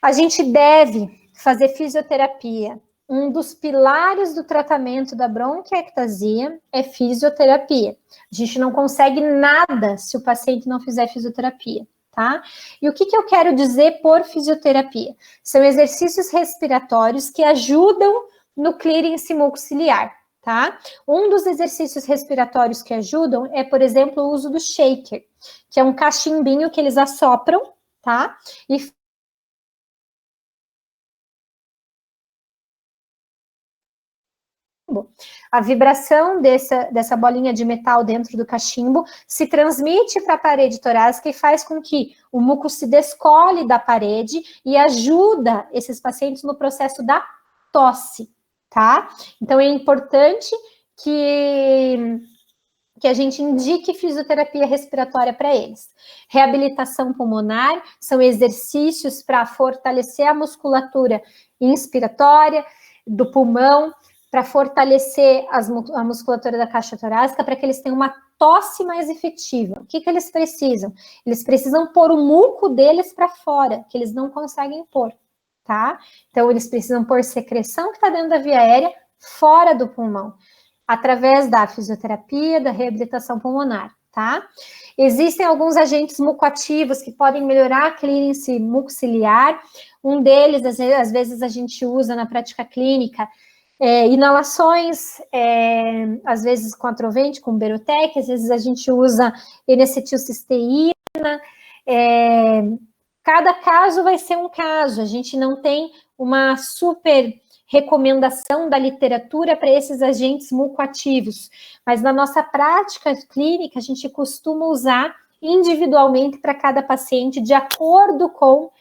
A gente deve fazer fisioterapia. Um dos pilares do tratamento da bronquiectasia é fisioterapia. A gente não consegue nada se o paciente não fizer fisioterapia. Tá? E o que eu quero dizer por fisioterapia? São exercícios respiratórios que ajudam no clearance mucociliar, tá? Um dos exercícios respiratórios que ajudam é, por exemplo, o uso do shaker, que é um cachimbinho que eles assopram, tá? E a vibração dessa bolinha de metal dentro do cachimbo se transmite para a parede torácica e faz com que o muco se descole da parede e ajuda esses pacientes no processo da tosse, tá? Então, é importante que a gente indique fisioterapia respiratória para eles. Reabilitação pulmonar são exercícios para fortalecer a musculatura inspiratória do pulmão, para fortalecer a musculatura da caixa torácica, para que eles tenham uma tosse mais efetiva. O que eles precisam? Eles precisam pôr o muco deles para fora, que eles não conseguem pôr, tá? Então, eles precisam pôr secreção que está dentro da via aérea fora do pulmão, através da fisioterapia, da reabilitação pulmonar, tá? Existem alguns agentes mucoativos que podem melhorar a clearance mucociliar. Um deles, às vezes, a gente usa na prática clínica, inalações, às vezes com atrovente, com Berotec, às vezes a gente usa N-acetilcisteína, cada caso vai ser um caso, a gente não tem uma super recomendação da literatura para esses agentes mucoativos, mas na nossa prática clínica a gente costuma usar individualmente para cada paciente, de acordo com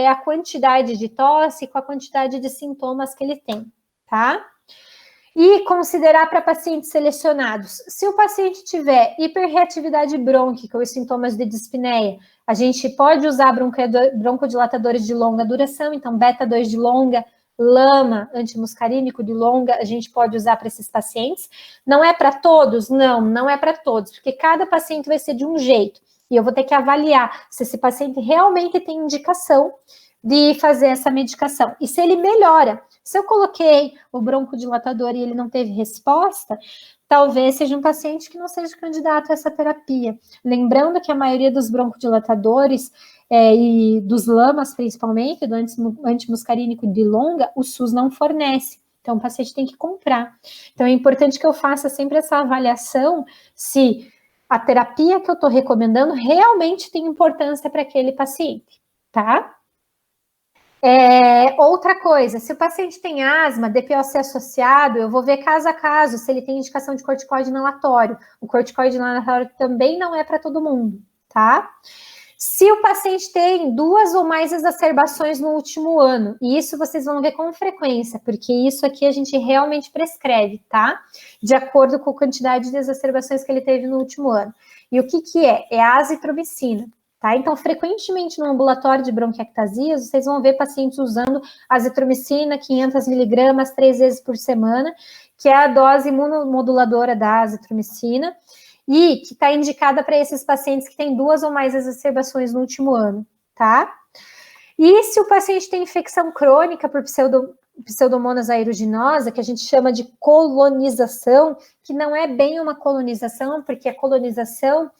a quantidade de tosse, com a quantidade de sintomas que ele tem. Tá? E considerar para pacientes selecionados. Se o paciente tiver hiperreatividade brônquica ou sintomas de dispneia, a gente pode usar broncodilatadores de longa duração, então beta-2 de longa, LAMA, antimuscarínico de longa, a gente pode usar para esses pacientes. Não é para todos? Não é para todos, porque cada paciente vai ser de um jeito. E eu vou ter que avaliar se esse paciente realmente tem indicação de fazer essa medicação. E se ele melhora. Se eu coloquei o broncodilatador e ele não teve resposta, talvez seja um paciente que não seja candidato a essa terapia. Lembrando que a maioria dos broncodilatadores e dos LAMAs, principalmente, do antimuscarínico de longa, o SUS não fornece. Então, o paciente tem que comprar. Então, é importante que eu faça sempre essa avaliação se a terapia que eu estou recomendando realmente tem importância para aquele paciente, tá? Outra coisa, se o paciente tem asma, DPOC associado, eu vou ver caso a caso se ele tem indicação de corticoide inalatório. O corticoide inalatório também não é para todo mundo, tá? Se o paciente tem 2 ou mais exacerbações no último ano, e isso vocês vão ver com frequência, porque isso aqui a gente realmente prescreve, tá? De acordo com a quantidade de exacerbações que ele teve no último ano. E o que que é? É a azitromicina, tá? Então, frequentemente no ambulatório de bronquiectasias, vocês vão ver pacientes usando azitromicina 500 miligramas 3 vezes por semana, que é a dose imunomoduladora da azitromicina, e que está indicada para esses pacientes que têm 2 ou mais exacerbações no último ano, tá? E se o paciente tem infecção crônica por Pseudomonas aeruginosa, que a gente chama de colonização, que não é bem uma colonização, porque a colonização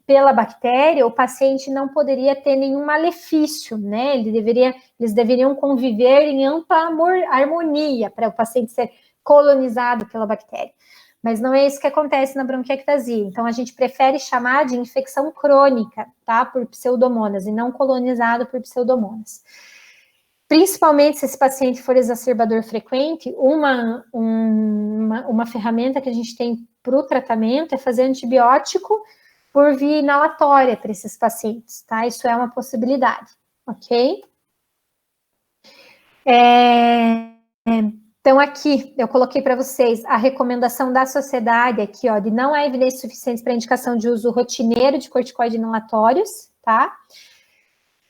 pela bactéria, o paciente não poderia ter nenhum malefício, né? Eles deveriam conviver em ampla harmonia para o paciente ser colonizado pela bactéria. Mas não é isso que acontece na bronquiectasia. Então, a gente prefere chamar de infecção crônica, tá? Por Pseudomonas, e não colonizado por Pseudomonas. Principalmente se esse paciente for exacerbador frequente, uma ferramenta que a gente tem para o tratamento é fazer antibiótico por via inalatória para esses pacientes, tá? Isso é uma possibilidade, ok? Então, aqui, eu coloquei para vocês a recomendação da sociedade aqui, ó, de não há evidências suficientes para indicação de uso rotineiro de corticoide inalatórios, tá?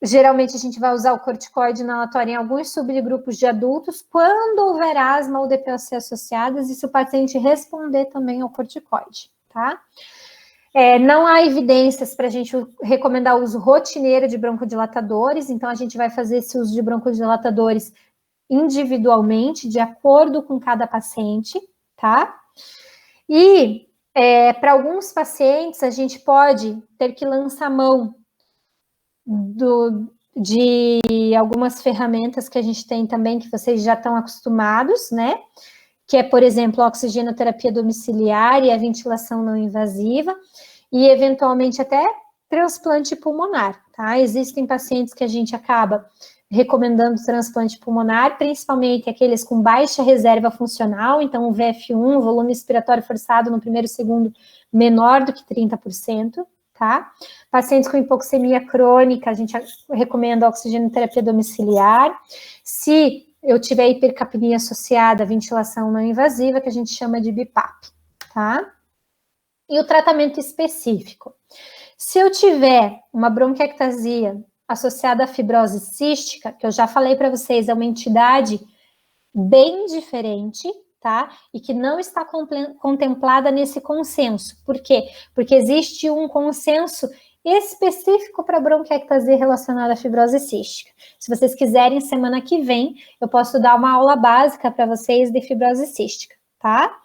Geralmente, a gente vai usar o corticoide inalatório em alguns subgrupos de adultos, quando houver asma ou DPOC associadas, e se o paciente responder também ao corticoide, tá? Não há evidências para a gente recomendar o uso rotineiro de broncodilatadores, então a gente vai fazer esse uso de broncodilatadores individualmente, de acordo com cada paciente, tá? E para alguns pacientes, a gente pode ter que lançar mão de algumas ferramentas que a gente tem também, que vocês já estão acostumados, né? Que é, por exemplo, a oxigenoterapia domiciliar e a ventilação não invasiva, e eventualmente até transplante pulmonar, tá? Existem pacientes que a gente acaba recomendando transplante pulmonar, principalmente aqueles com baixa reserva funcional, então o VF1, volume respiratório forçado no primeiro segundo, menor do que 30%, tá? Pacientes com hipoxemia crônica, a gente recomenda a oxigenoterapia domiciliar. Se eu tiver hipercapnia associada à ventilação não invasiva, que a gente chama de BIPAP, tá? E o tratamento específico. Se eu tiver uma bronquiectasia associada à fibrose cística, que eu já falei para vocês, é uma entidade bem diferente, tá? E que não está contemplada nesse consenso. Por quê? Porque existe um consenso específico para bronquiectasia relacionada à fibrose cística. Se vocês quiserem, semana que vem, eu posso dar uma aula básica para vocês de fibrose cística, tá?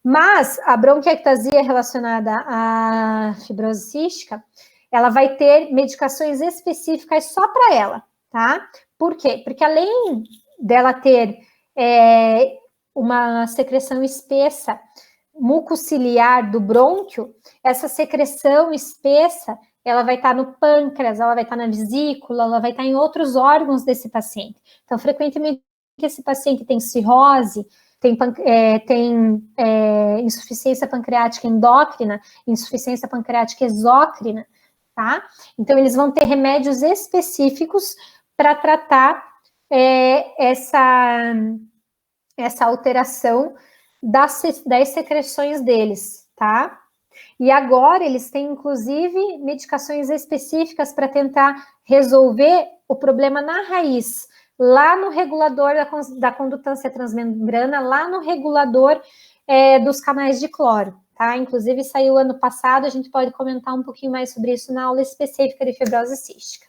Mas a bronquiectasia relacionada à fibrose cística, ela vai ter medicações específicas só para ela, tá? Por quê? Porque além dela ter uma secreção espessa mucociliar do brônquio, essa secreção espessa, ela vai estar no pâncreas, ela vai estar na vesícula, ela vai estar em outros órgãos desse paciente. Então, frequentemente, esse paciente tem cirrose, tem insuficiência pancreática endócrina, insuficiência pancreática exócrina, tá? Então, eles vão ter remédios específicos para tratar essa alteração das secreções deles, tá? E agora eles têm, inclusive, medicações específicas para tentar resolver o problema na raiz, lá no regulador da condutância transmembrana, lá no regulador dos canais de cloro, tá? Inclusive, saiu ano passado, a gente pode comentar um pouquinho mais sobre isso na aula específica de fibrose cística.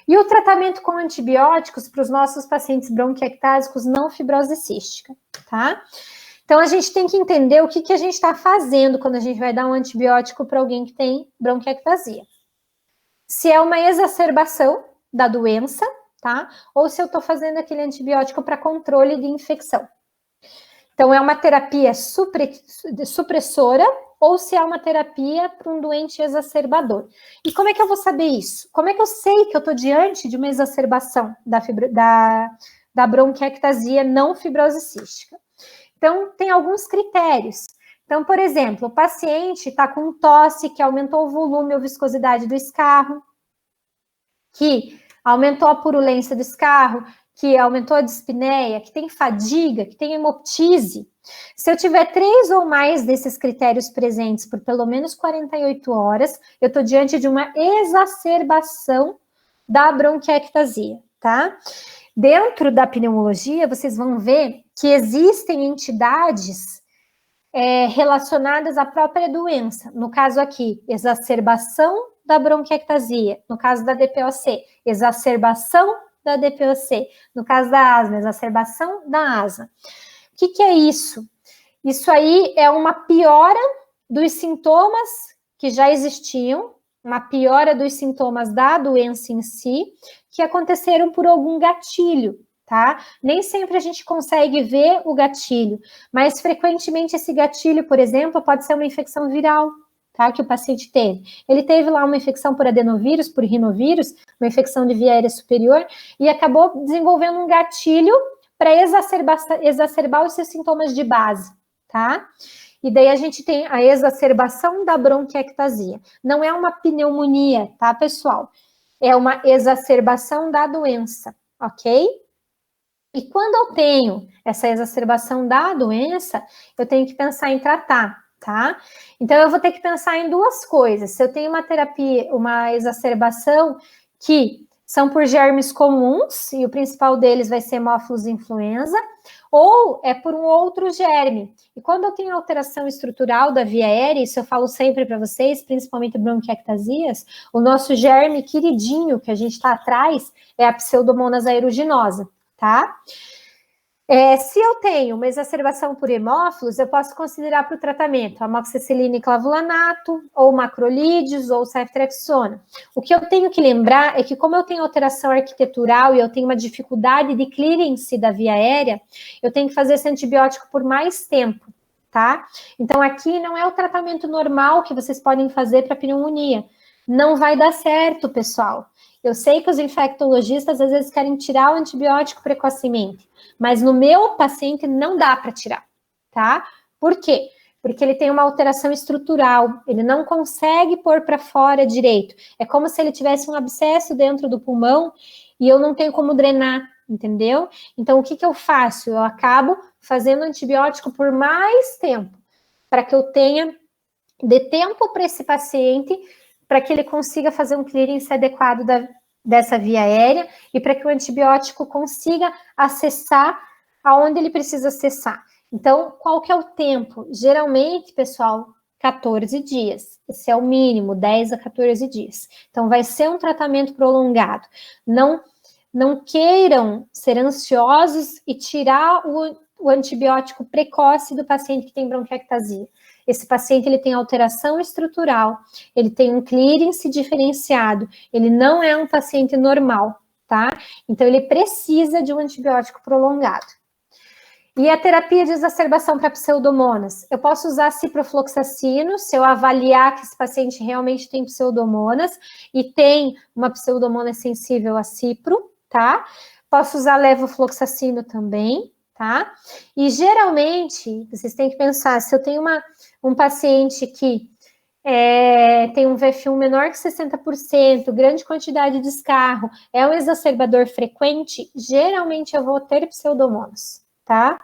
E o tratamento com antibióticos para os nossos pacientes bronquiectásicos não fibrose cística, tá? Então, a gente tem que entender o que a gente está fazendo quando a gente vai dar um antibiótico para alguém que tem bronquiectasia. Se é uma exacerbação da doença, tá? Ou se eu estou fazendo aquele antibiótico para controle de infecção. Então, é uma terapia supressora ou se é uma terapia para um doente exacerbador. E como é que eu vou saber isso? Como é que eu sei que eu estou diante de uma exacerbação da bronquiectasia não fibrose cística? Então, tem alguns critérios. Então, por exemplo, o paciente está com tosse que aumentou o volume ou viscosidade do escarro, que aumentou a purulência do escarro, que aumentou a dispneia, que tem fadiga, que tem hemoptise, se eu tiver 3 ou mais desses critérios presentes por pelo menos 48 horas, eu estou diante de uma exacerbação da bronquiectasia, tá? Dentro da pneumologia, vocês vão ver que existem entidades relacionadas à própria doença. No caso aqui, exacerbação da bronquiectasia. No caso da DPOC, exacerbação da DPOC. No caso da asma, exacerbação da asma. O que é isso? Isso aí é uma piora dos sintomas que já existiam, uma piora dos sintomas da doença em si, que aconteceram por algum gatilho, tá? Nem sempre a gente consegue ver o gatilho, mas frequentemente esse gatilho, por exemplo, pode ser uma infecção viral, tá? Que o paciente teve. Ele teve lá uma infecção por adenovírus, por rinovírus, uma infecção de via aérea superior, e acabou desenvolvendo um gatilho para exacerbar os seus sintomas de base, tá? E daí a gente tem a exacerbação da bronquiectasia. Não é uma pneumonia, tá, pessoal? É uma exacerbação da doença, ok? E quando eu tenho essa exacerbação da doença, eu tenho que pensar em tratar, tá? Então, eu vou ter que pensar em duas coisas. Se eu tenho uma terapia, uma exacerbação que são por germes comuns, e o principal deles vai ser Haemophilus influenza, ou é por um outro germe. E quando eu tenho alteração estrutural da via aérea, isso eu falo sempre para vocês, principalmente bronquiectasias, o nosso germe queridinho que a gente está atrás é a Pseudomonas aeruginosa, tá? Se eu tenho uma exacerbação por hemófilos, eu posso considerar para o tratamento amoxicilina e clavulanato, ou macrolídeos, ou ceftriaxona. O que eu tenho que lembrar é que, como eu tenho alteração arquitetural e eu tenho uma dificuldade de clearance da via aérea, eu tenho que fazer esse antibiótico por mais tempo, tá? Então, aqui não é o tratamento normal que vocês podem fazer para pneumonia. Não vai dar certo, pessoal. Eu sei que os infectologistas às vezes querem tirar o antibiótico precocemente, mas no meu paciente não dá para tirar, tá? Por quê? Porque ele tem uma alteração estrutural, ele não consegue pôr para fora direito. É como se ele tivesse um abscesso dentro do pulmão e eu não tenho como drenar, entendeu? Então, o que eu faço? Eu acabo fazendo antibiótico por mais tempo, para que eu tenha de tempo para esse paciente, para que ele consiga fazer um clearance adequado dessa via aérea e para que o antibiótico consiga acessar aonde ele precisa acessar. Então, qual que é o tempo? Geralmente, pessoal, 14 dias. Esse é o mínimo, 10 a 14 dias. Então, vai ser um tratamento prolongado. Não queiram ser ansiosos e tirar o antibiótico precoce do paciente que tem bronquiectasia. Esse paciente ele tem alteração estrutural, ele tem um clearance diferenciado, ele não é um paciente normal, tá? Então, ele precisa de um antibiótico prolongado. E a terapia de exacerbação para pseudomonas? Eu posso usar ciprofloxacino, se eu avaliar que esse paciente realmente tem pseudomonas e tem uma pseudomonas sensível a cipro, tá? Posso usar levofloxacino também, tá? E geralmente, vocês têm que pensar, se eu tenho um paciente que tem um VF1 menor que 60%, grande quantidade de escarro, é um exacerbador frequente, geralmente eu vou ter pseudomonas, tá?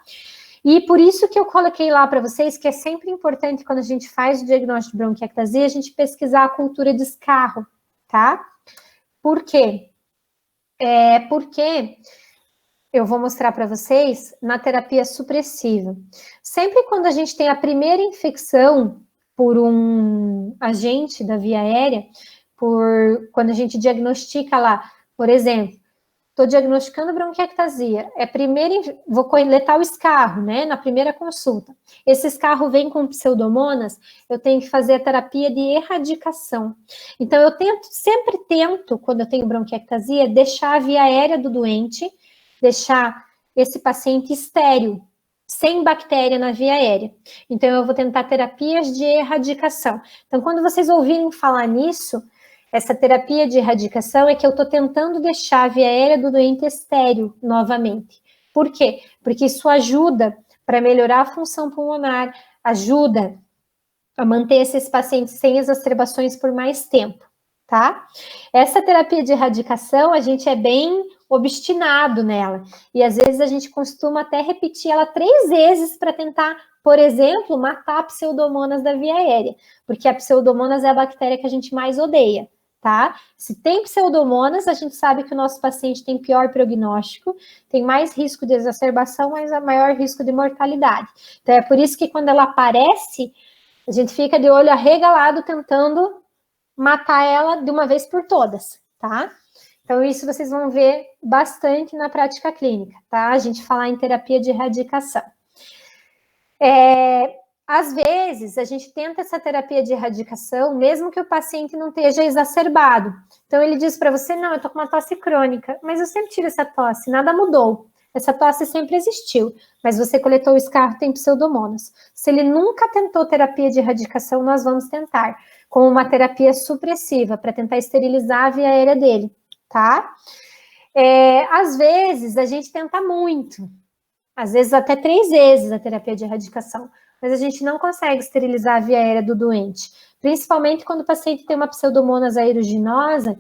E por isso que eu coloquei lá para vocês que é sempre importante quando a gente faz o diagnóstico de bronquiectasia, a gente pesquisar a cultura de escarro, tá? Por quê? Porque eu vou mostrar para vocês na terapia supressiva. Sempre quando a gente tem a primeira infecção por um agente da via aérea, quando a gente diagnostica lá, por exemplo, estou diagnosticando bronquiectasia, vou coletar o escarro, né, na primeira consulta. Esse escarro vem com pseudomonas, eu tenho que fazer a terapia de erradicação. Então, eu sempre tento, quando eu tenho bronquiectasia, deixar a via aérea do doente, deixar esse paciente estéril, sem bactéria na via aérea. Então, eu vou tentar terapias de erradicação. Então, quando vocês ouvirem falar nisso, essa terapia de erradicação é que eu estou tentando deixar a via aérea do doente estéril novamente. Por quê? Porque isso ajuda para melhorar a função pulmonar, ajuda a manter esses pacientes sem exacerbações por mais tempo, tá? Essa terapia de erradicação, a gente é bem obstinado nela. E às vezes a gente costuma até repetir ela 3 vezes para tentar, por exemplo, matar a pseudomonas da via aérea. Porque a pseudomonas é a bactéria que a gente mais odeia, tá? Se tem pseudomonas, a gente sabe que o nosso paciente tem pior prognóstico, tem mais risco de exacerbação, mas maior risco de mortalidade. Então é por isso que quando ela aparece, a gente fica de olho arregalado tentando matar ela de uma vez por todas, tá? Então, isso vocês vão ver bastante na prática clínica, tá? A gente falar em terapia de erradicação. Às vezes, a gente tenta essa terapia de erradicação, mesmo que o paciente não esteja exacerbado. Então, ele diz para você, não, eu tô com uma tosse crônica, mas eu sempre tiro essa tosse, nada mudou. Essa tosse sempre existiu, mas você coletou o escarro, tem pseudomonas. Se ele nunca tentou terapia de erradicação, nós vamos tentar, com uma terapia supressiva, para tentar esterilizar a via aérea dele, tá? Às vezes, a gente tenta muito, às vezes até 3 vezes a terapia de erradicação, mas a gente não consegue esterilizar a via aérea do doente, principalmente quando o paciente tem uma pseudomonas aeruginosa,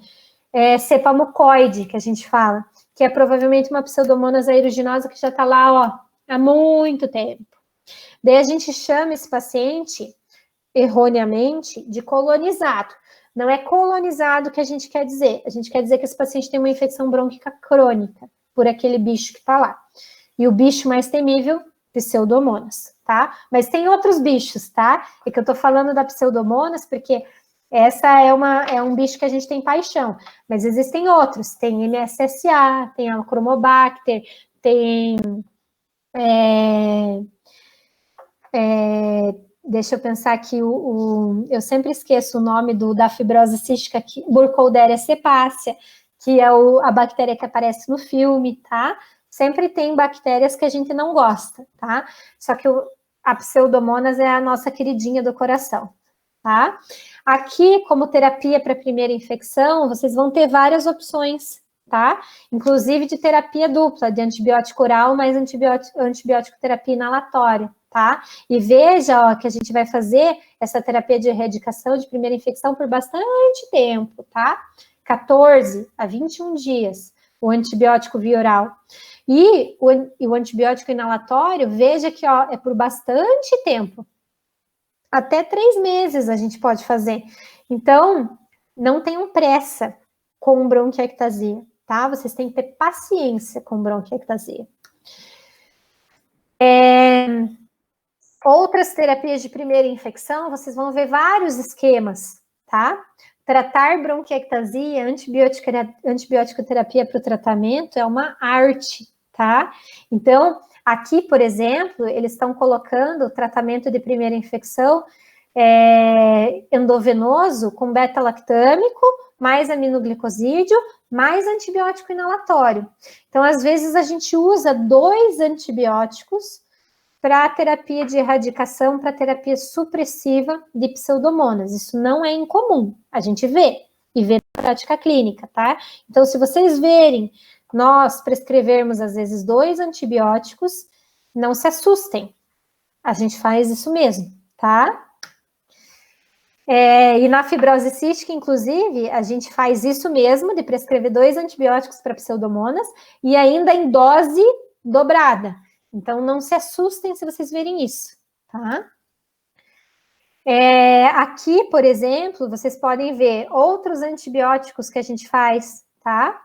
cepa mucoide, que a gente fala, que é provavelmente uma pseudomonas aeruginosa que já está lá, ó, há muito tempo. Daí a gente chama esse paciente, erroneamente, de colonizado. Não é colonizado que a gente quer dizer. A gente quer dizer que esse paciente tem uma infecção brônquica crônica por aquele bicho que está lá. E o bicho mais temível, pseudomonas, tá? Mas tem outros bichos, tá? É que eu tô falando da pseudomonas porque essa é um bicho que a gente tem paixão. Mas existem outros. Tem MSSA, tem a Chromobacter, tem... deixa eu pensar aqui, eu sempre esqueço o nome da fibrose cística, Burkholderia cepacia, que é a bactéria que aparece no filme, tá? Sempre tem bactérias que a gente não gosta, tá? Só que a pseudomonas é a nossa queridinha do coração, tá? Aqui, como terapia para primeira infecção, vocês vão ter várias opções, tá? Inclusive de terapia dupla, de antibiótico oral mais antibiótico terapia inalatória, tá? E veja, ó, que a gente vai fazer essa terapia de erradicação de primeira infecção por bastante tempo, tá? 14 a 21 dias, o antibiótico via oral. E o antibiótico inalatório, veja que, ó, é por bastante tempo. Até 3 meses a gente pode fazer. Então, não tenham pressa com bronquiectasia, tá? Vocês têm que ter paciência com bronquiectasia. Outras terapias de primeira infecção, vocês vão ver vários esquemas, tá? Tratar bronquiectasia, antibiótico terapia para o tratamento é uma arte, tá? Então, aqui, por exemplo, eles estão colocando o tratamento de primeira infecção endovenoso com beta-lactâmico, mais aminoglicosídeo, mais antibiótico inalatório. Então, às vezes, a gente usa 2 antibióticos para terapia de erradicação, para terapia supressiva de pseudomonas. Isso não é incomum, a gente vê, e vê na prática clínica, tá? Então, se vocês verem nós prescrevermos, às vezes, 2 antibióticos, não se assustem, a gente faz isso mesmo, tá? E na fibrose cística, inclusive, a gente faz isso mesmo, de prescrever 2 antibióticos para pseudomonas, e ainda em dose dobrada. Então, não se assustem se vocês verem isso, tá? Aqui, por exemplo, vocês podem ver outros antibióticos que a gente faz, tá?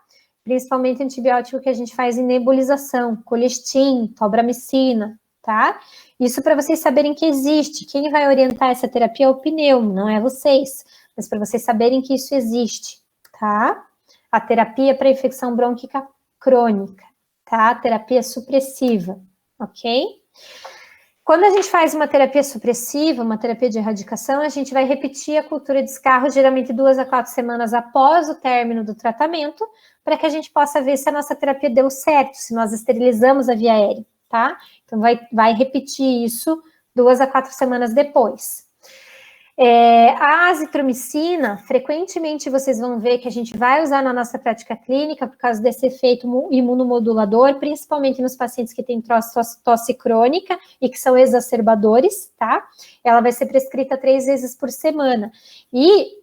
Principalmente antibiótico que a gente faz em nebulização, colistin, tobramicina, tá? Isso para vocês saberem que existe. Quem vai orientar essa terapia é o pneumo, não é vocês. Mas para vocês saberem que isso existe, tá? A terapia para infecção brônquica crônica, tá? Terapia supressiva, ok? Quando a gente faz uma terapia supressiva, uma terapia de erradicação, a gente vai repetir a cultura de escarro geralmente 2 a 4 semanas após o término do tratamento, para que a gente possa ver se a nossa terapia deu certo, se nós esterilizamos a via aérea, tá? Então, vai repetir isso 2 a 4 semanas depois. A azitromicina, frequentemente vocês vão ver que a gente vai usar na nossa prática clínica por causa desse efeito imunomodulador, principalmente nos pacientes que têm tosse crônica e que são exacerbadores, tá? Ela vai ser prescrita 3 vezes por semana. E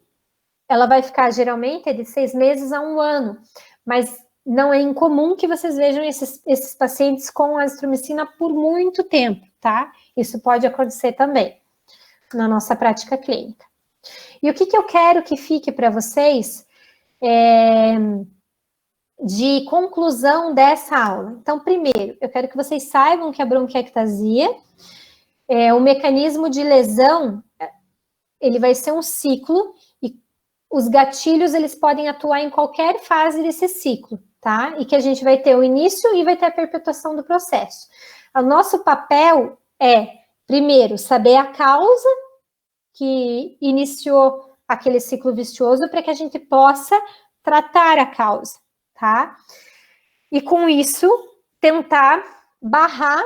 ela vai ficar geralmente de 6 meses a 1 ano, mas não é incomum que vocês vejam esses pacientes com azitromicina por muito tempo, tá? Isso pode acontecer também na nossa prática clínica. E o que eu quero que fique para vocês de conclusão dessa aula? Então, primeiro, eu quero que vocês saibam que a bronquiectasia, o mecanismo de lesão, ele vai ser um ciclo, e os gatilhos, eles podem atuar em qualquer fase desse ciclo, tá? E que a gente vai ter o início e vai ter a perpetuação do processo. O nosso papel é, primeiro, saber a causa que iniciou aquele ciclo vicioso para que a gente possa tratar a causa, tá? E com isso, tentar barrar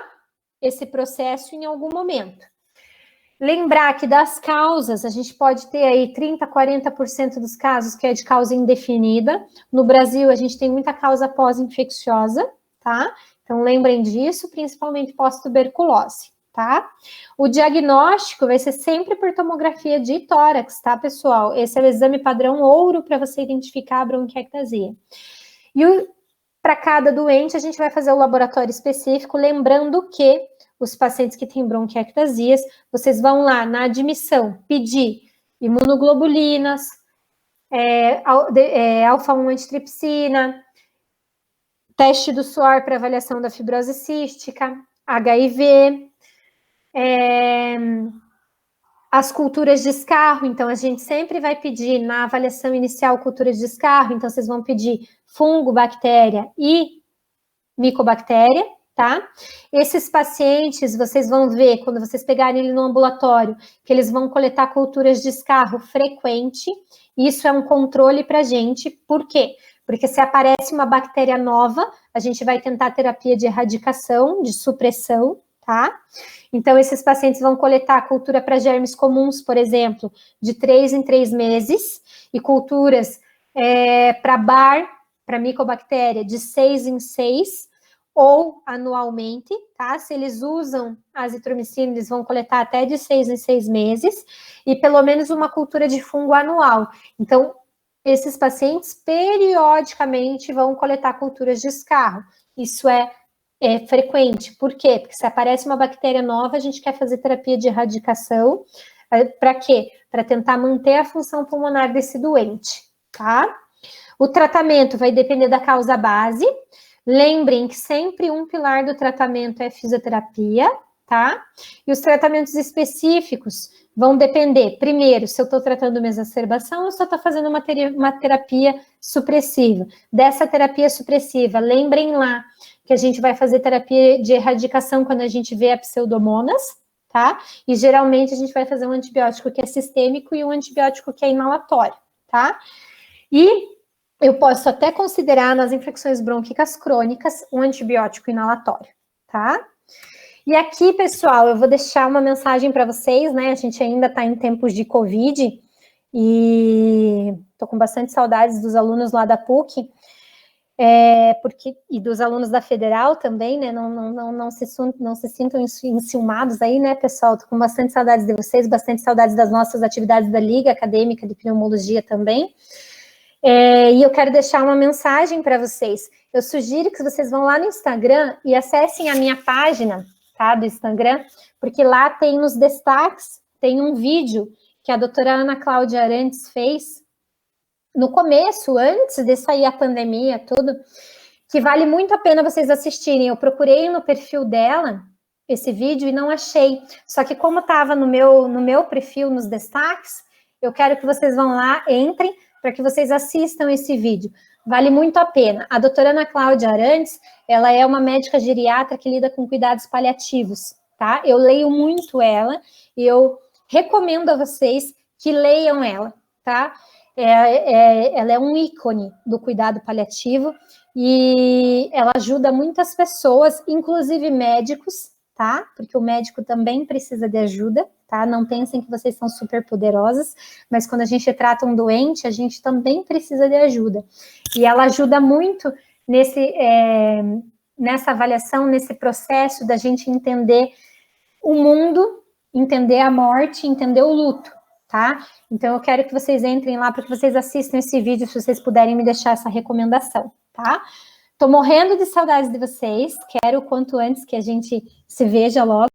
esse processo em algum momento. Lembrar que das causas, a gente pode ter aí 30%, 40% dos casos que é de causa indefinida. No Brasil, a gente tem muita causa pós-infecciosa, tá? Então, lembrem disso, principalmente pós-tuberculose, tá? O diagnóstico vai ser sempre por tomografia de tórax, tá, pessoal? Esse é o exame padrão ouro para você identificar a bronquiectasia. E para cada doente, a gente vai fazer o laboratório específico, lembrando que os pacientes que têm bronquiectasias, vocês vão lá na admissão pedir imunoglobulinas, alfa-1 antitripsina, teste do suor para avaliação da fibrose cística, HIV, as culturas de escarro. Então, a gente sempre vai pedir na avaliação inicial culturas de escarro, então vocês vão pedir fungo, bactéria e micobactéria, tá? Esses pacientes, vocês vão ver, quando vocês pegarem ele no ambulatório, que eles vão coletar culturas de escarro frequente. Isso é um controle para a gente. Por quê? Porque se aparece uma bactéria nova, a gente vai tentar terapia de erradicação, de supressão, tá? Então, esses pacientes vão coletar cultura para germes comuns, por exemplo, de 3 em 3 meses, e culturas para bar, para micobactéria, de 6 em 6, ou anualmente, tá? Se eles usam azitromicina, eles vão coletar até de 6 em 6 meses, e pelo menos uma cultura de fungo anual. Então, esses pacientes periodicamente vão coletar culturas de escarro. Isso é frequente. Por quê? Porque se aparece uma bactéria nova, a gente quer fazer terapia de erradicação. Para quê? Para tentar manter a função pulmonar desse doente, tá? O tratamento vai depender da causa base. Lembrem que sempre um pilar do tratamento é fisioterapia, tá? E os tratamentos específicos vão depender, primeiro, se eu estou tratando uma exacerbação ou se eu estou fazendo uma terapia supressiva. Dessa terapia supressiva, lembrem lá que a gente vai fazer terapia de erradicação quando a gente vê a pseudomonas, tá? E geralmente a gente vai fazer um antibiótico que é sistêmico e um antibiótico que é inalatório, tá? E eu posso até considerar nas infecções brônquicas crônicas um antibiótico inalatório, tá? E aqui, pessoal, eu vou deixar uma mensagem para vocês, né? A gente ainda está em tempos de Covid e estou com bastante saudades dos alunos lá da PUC, e dos alunos da Federal também, né? Não se sintam enciumados aí, né, pessoal? Estou com bastante saudades de vocês, bastante saudades das nossas atividades da Liga Acadêmica de Pneumologia também. E eu quero deixar uma mensagem para vocês. Eu sugiro que vocês vão lá no Instagram e acessem a minha página, tá, do Instagram, porque lá tem nos destaques, tem um vídeo que a doutora Ana Cláudia Arantes fez no começo, antes de sair a pandemia, tudo, que vale muito a pena vocês assistirem. Eu procurei no perfil dela esse vídeo e não achei. Só que como estava no meu perfil, nos destaques, eu quero que vocês vão lá, entrem, para que vocês assistam esse vídeo. Vale muito a pena. A doutora Ana Cláudia Arantes, ela é uma médica geriatra que lida com cuidados paliativos, tá? Eu leio muito ela e eu recomendo a vocês que leiam ela, tá? Ela é um ícone do cuidado paliativo e ela ajuda muitas pessoas, inclusive médicos, tá? Porque o médico também precisa de ajuda, tá? Não pensem que vocês são super poderosas, mas quando a gente trata um doente, a gente também precisa de ajuda. E ela ajuda muito nessa avaliação, nesse processo da gente entender o mundo, entender a morte, entender o luto, tá? Então, eu quero que vocês entrem lá para que vocês assistam esse vídeo, se vocês puderem me deixar essa recomendação, tá? Tô morrendo de saudades de vocês, quero o quanto antes que a gente se veja logo.